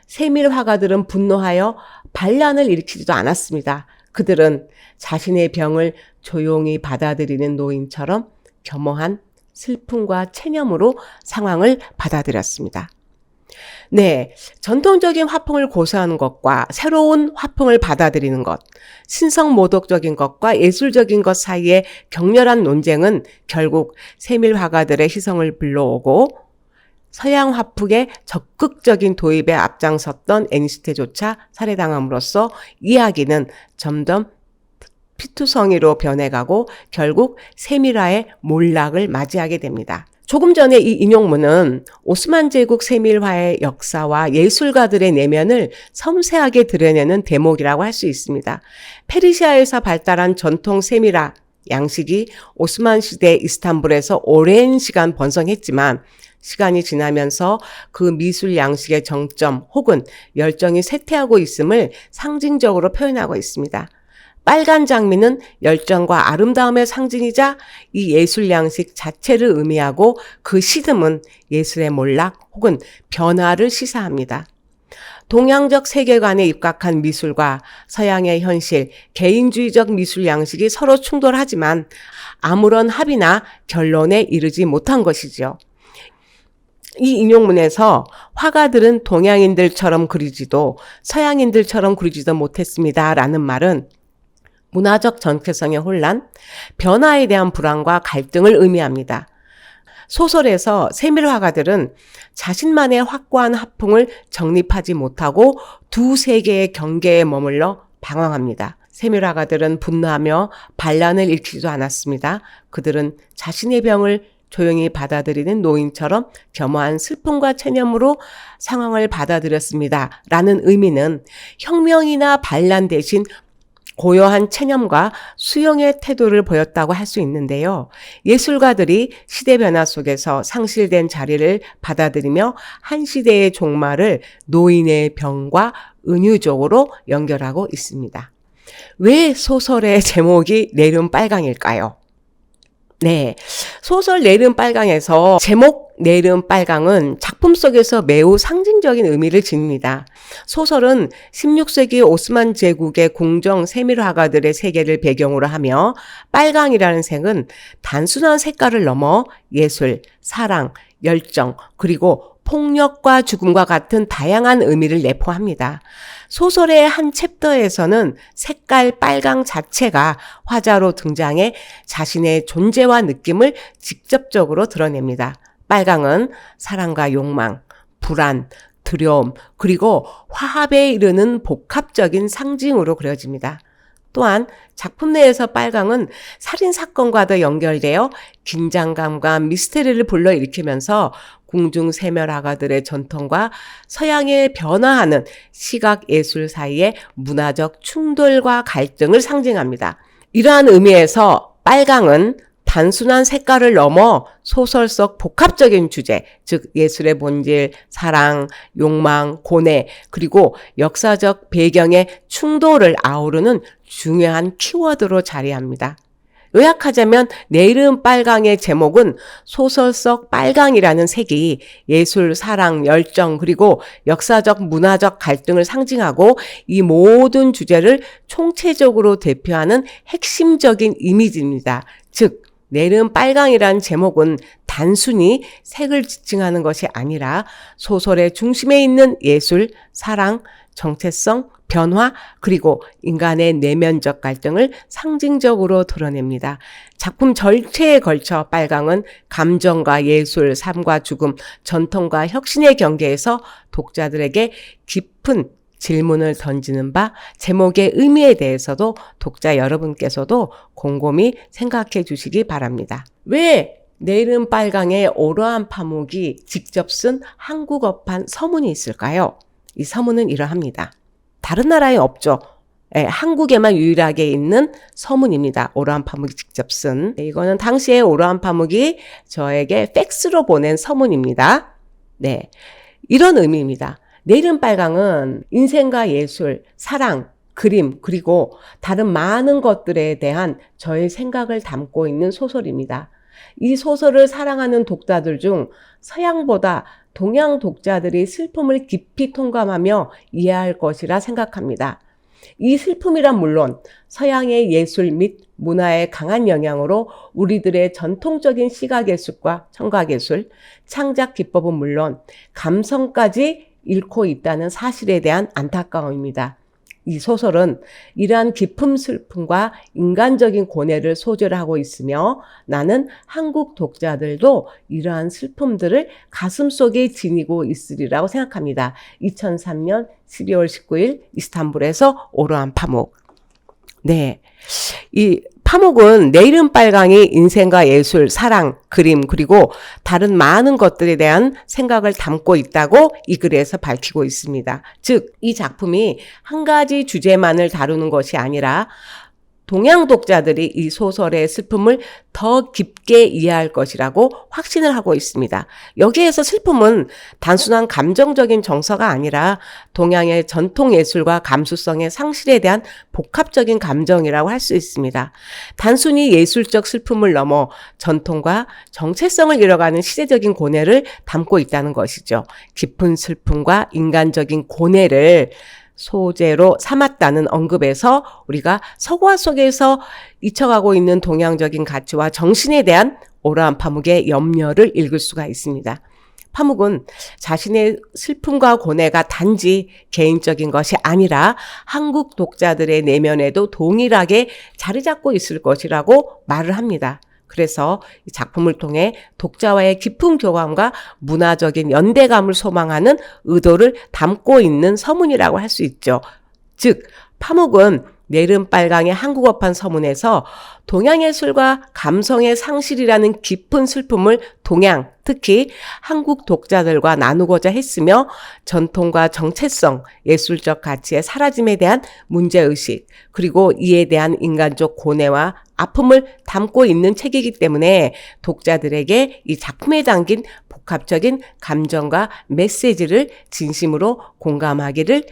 세밀 화가들은 분노하여 반란을 일으키지도 않았습니다. 그들은 자신의 병을 조용히 받아들이는 노인처럼 겸허한 슬픔과 체념으로 상황을 받아들였습니다. 네, 전통적인 화풍을 고수하는 것과 새로운 화풍을 받아들이는 것, 신성모독적인 것과 예술적인 것 사이의 격렬한 논쟁은 결국 세밀 화가들의 희성을 불러오고 서양 화풍의 적극적인 도입에 앞장섰던 애니스테조차 살해당함으로써 이야기는 점점 피투성이로 변해가고 결국 세밀화의 몰락을 맞이하게 됩니다. 조금 전에 이 인용문은 오스만 제국 세밀화의 역사와 예술가들의 내면을 섬세하게 드러내는 대목이라고 할 수 있습니다. 페르시아에서 발달한 전통 세밀화 양식이 오스만 시대 이스탄불에서 오랜 시간 번성했지만 시간이 지나면서 그 미술 양식의 정점 혹은 열정이 쇠퇴하고 있음을 상징적으로 표현하고 있습니다. 빨간 장미는 열정과 아름다움의 상징이자 이 예술 양식 자체를 의미하고 그 시듬은 예술의 몰락 혹은 변화를 시사합니다. 동양적 세계관에 입각한 미술과 서양의 현실, 개인주의적 미술 양식이 서로 충돌하지만 아무런 합의나 결론에 이르지 못한 것이죠. 이 인용문에서 화가들은 동양인들처럼 그리지도 서양인들처럼 그리지도 못했습니다. 라는 말은 문화적 정체성의 혼란, 변화에 대한 불안과 갈등을 의미합니다. 소설에서 세밀 화가들은 자신만의 확고한 화풍을 정립하지 못하고 두 세계의 경계에 머물러 방황합니다. 세밀 화가들은 분노하며 반란을 일으키지도 않았습니다. 그들은 자신의 병을 조용히 받아들이는 노인처럼 겸허한 슬픔과 체념으로 상황을 받아들였습니다. 라는 의미는 혁명이나 반란 대신 고요한 체념과 수용의 태도를 보였다고 할 수 있는데요. 예술가들이 시대 변화 속에서 상실된 자리를 받아들이며 한 시대의 종말을 노인의 병과 은유적으로 연결하고 있습니다. 왜 소설의 제목이 내름 빨강일까요? 네, 소설 내름 빨강에서 제목 내름 빨강은 작품 속에서 매우 상징적인 의미를 지닙니다. 소설은 16세기 오스만 제국의 궁정 세밀 화가들의 세계를 배경으로 하며 빨강이라는 색은 단순한 색깔을 넘어 예술, 사랑, 열정, 그리고 폭력과 죽음과 같은 다양한 의미를 내포합니다. 소설의 한 챕터에서는 색깔 빨강 자체가 화자로 등장해 자신의 존재와 느낌을 직접적으로 드러냅니다. 빨강은 사랑과 욕망, 불안, 두려움, 그리고 화합에 이르는 복합적인 상징으로 그려집니다. 또한 작품 내에서 빨강은 살인사건과도 연결되어 긴장감과 미스테리를 불러일으키면서 궁중세멸화가들의 전통과 서양의 변화하는 시각예술 사이의 문화적 충돌과 갈등을 상징합니다. 이러한 의미에서 빨강은 단순한 색깔을 넘어 소설 속 복합적인 주제, 즉 예술의 본질, 사랑, 욕망, 고뇌, 그리고 역사적 배경의 충돌을 아우르는 중요한 키워드로 자리합니다. 요약하자면 내름 빨강의 제목은 소설 속 빨강이라는 색이 예술, 사랑, 열정, 그리고 역사적, 문화적 갈등을 상징하고 이 모든 주제를 총체적으로 대표하는 핵심적인 이미지입니다. 즉, 내름 빨강이라는 제목은 단순히 색을 지칭하는 것이 아니라 소설의 중심에 있는 예술, 사랑, 정체성, 변화, 그리고 인간의 내면적 갈등을 상징적으로 드러냅니다. 작품 전체에 걸쳐 빨강은 감정과 예술, 삶과 죽음, 전통과 혁신의 경계에서 독자들에게 깊은 질문을 던지는 바 제목의 의미에 대해서도 독자 여러분께서도 곰곰이 생각해 주시기 바랍니다. 왜 내름 빨강의 오로한 파묵이 직접 쓴 한국어판 서문이 있을까요? 이 서문은 이러합니다. 다른 나라에 없죠. 한국에만 유일하게 있는 서문입니다. 오로한 파묵이 직접 쓴. 이거는 당시에 오로한 파묵이 저에게 팩스로 보낸 서문입니다. 네, 이런 의미입니다. 내름 빨강은 인생과 예술, 사랑, 그림, 그리고 다른 많은 것들에 대한 저의 생각을 담고 있는 소설입니다. 이 소설을 사랑하는 독자들 중 서양보다 동양 독자들이 슬픔을 깊이 통감하며 이해할 것이라 생각합니다. 이 슬픔이란 물론 서양의 예술 및 문화의 강한 영향으로 우리들의 전통적인 시각예술과 청각예술, 창작 기법은 물론 감성까지 잃고 있다는 사실에 대한 안타까움입니다. 이 소설은 이러한 깊은 슬픔과 인간적인 고뇌를 소재로 하고 있으며 나는 한국 독자들도 이러한 슬픔들을 가슴속에 지니고 있으리라고 생각합니다. 2003년 12월 19일 이스탄불에서 오로한 파묵. 네, 이 파묵은 내름 빨강이 인생과 예술, 사랑, 그림, 그리고 다른 많은 것들에 대한 생각을 담고 있다고 이 글에서 밝히고 있습니다. 즉, 이 작품이 한 가지 주제만을 다루는 것이 아니라 동양 독자들이 이 소설의 슬픔을 더 깊게 이해할 것이라고 확신을 하고 있습니다. 여기에서 슬픔은 단순한 감정적인 정서가 아니라 동양의 전통 예술과 감수성의 상실에 대한 복합적인 감정이라고 할 수 있습니다. 단순히 예술적 슬픔을 넘어 전통과 정체성을 잃어가는 시대적인 고뇌를 담고 있다는 것이죠. 깊은 슬픔과 인간적인 고뇌를 소재로 삼았다는 언급에서 우리가 서구화 속에서 잊혀가고 있는 동양적인 가치와 정신에 대한 오로한 파묵의 염려를 읽을 수가 있습니다. 파묵은 자신의 슬픔과 고뇌가 단지 개인적인 것이 아니라 한국 독자들의 내면에도 동일하게 자리 잡고 있을 것이라고 말을 합니다. 그래서 이 작품을 통해 독자와의 깊은 교감과 문화적인 연대감을 소망하는 의도를 담고 있는 서문이라고 할 수 있죠. 즉, 파묵은 내름빨강의 한국어판 서문에서 동양예술과 감성의 상실이라는 깊은 슬픔을 동양, 특히 한국 독자들과 나누고자 했으며 전통과 정체성, 예술적 가치의 사라짐에 대한 문제의식, 그리고 이에 대한 인간적 고뇌와 아픔을 담고 있는 책이기 때문에 독자들에게 이 작품에 담긴 복합적인 감정과 메시지를 진심으로 공감하기를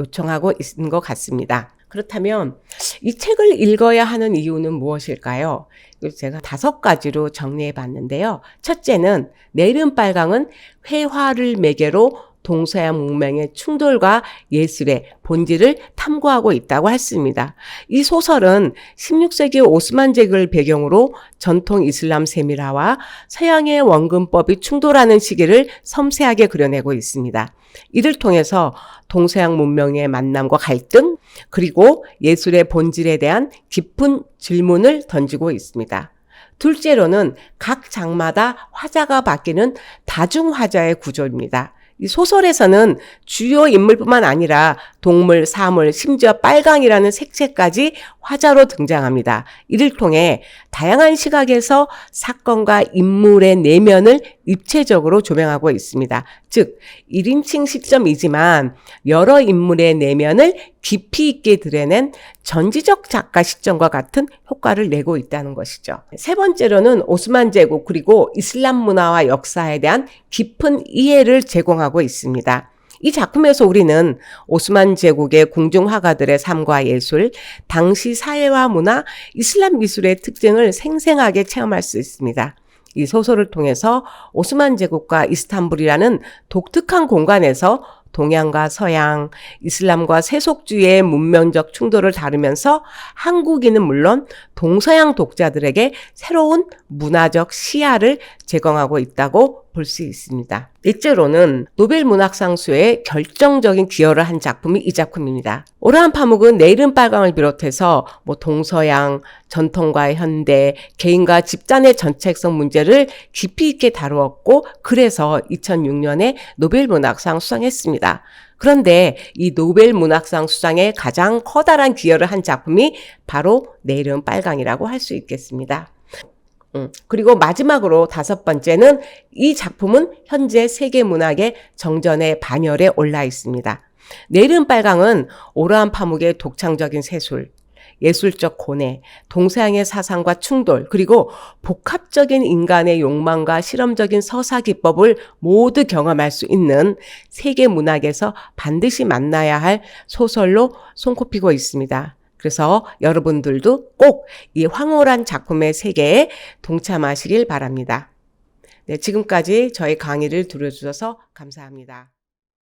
요청하고 있는 것 같습니다. 그렇다면 이 책을 읽어야 하는 이유는 무엇일까요? 제가 5가지로 정리해 봤는데요. 첫째는 내름빨강은 회화를 매개로 동서양 문명의 충돌과 예술의 본질을 탐구하고 있다고 했습니다. 이 소설은 16세기 오스만 제국을 배경으로 전통 이슬람 세미라와 서양의 원근법이 충돌하는 시기를 섬세하게 그려내고 있습니다. 이를 통해서 동서양 문명의 만남과 갈등, 그리고 예술의 본질에 대한 깊은 질문을 던지고 있습니다. 둘째로는 각 장마다 화자가 바뀌는 다중화자의 구조입니다. 이 소설에서는 주요 인물뿐만 아니라 동물, 사물, 심지어 빨강이라는 색채까지 화자로 등장합니다. 이를 통해 다양한 시각에서 사건과 인물의 내면을 입체적으로 조명하고 있습니다. 즉, 1인칭 시점이지만 여러 인물의 내면을 깊이 있게 드러낸 전지적 작가 시점과 같은 효과를 내고 있다는 것이죠. 세 번째로는 오스만 제국 그리고 이슬람 문화와 역사에 대한 깊은 이해를 제공하고 있습니다. 이 작품에서 우리는 오스만 제국의 궁중 화가들의 삶과 예술, 당시 사회와 문화, 이슬람 미술의 특징을 생생하게 체험할 수 있습니다. 이 소설을 통해서 오스만 제국과 이스탄불이라는 독특한 공간에서 동양과 서양, 이슬람과 세속주의의 문명적 충돌을 다루면서 한국인은 물론 동서양 독자들에게 새로운 문화적 시야를 제공하고 있다고 볼 수 있습니다. 넷째로는 노벨 문학상 수에 결정적인 기여를 한 작품이 이 작품입니다. 오라한 파묵은 내름빨강을 비롯해서 동서양, 전통과 현대, 개인과 집단의 정체성 문제를 깊이 있게 다루었고 그래서 2006년에 노벨 문학상 수상했습니다. 그런데 이 노벨 문학상 수상에 가장 커다란 기여를 한 작품이 바로 내름빨강이라고 할 수 있겠습니다. 그리고 마지막으로 5번째는 이 작품은 현재 세계문학의 정전의 반열에 올라 있습니다. 내름빨강은 오라한 파묵의 독창적인 세술, 예술적 고뇌, 동서양의 사상과 충돌, 그리고 복합적인 인간의 욕망과 실험적인 서사 기법을 모두 경험할 수 있는 세계문학에서 반드시 만나야 할 소설로 손꼽히고 있습니다. 그래서 여러분들도 꼭 이 황홀한 작품의 세계에 동참하시길 바랍니다. 네, 지금까지 저희 강의를 들어주셔서 감사합니다.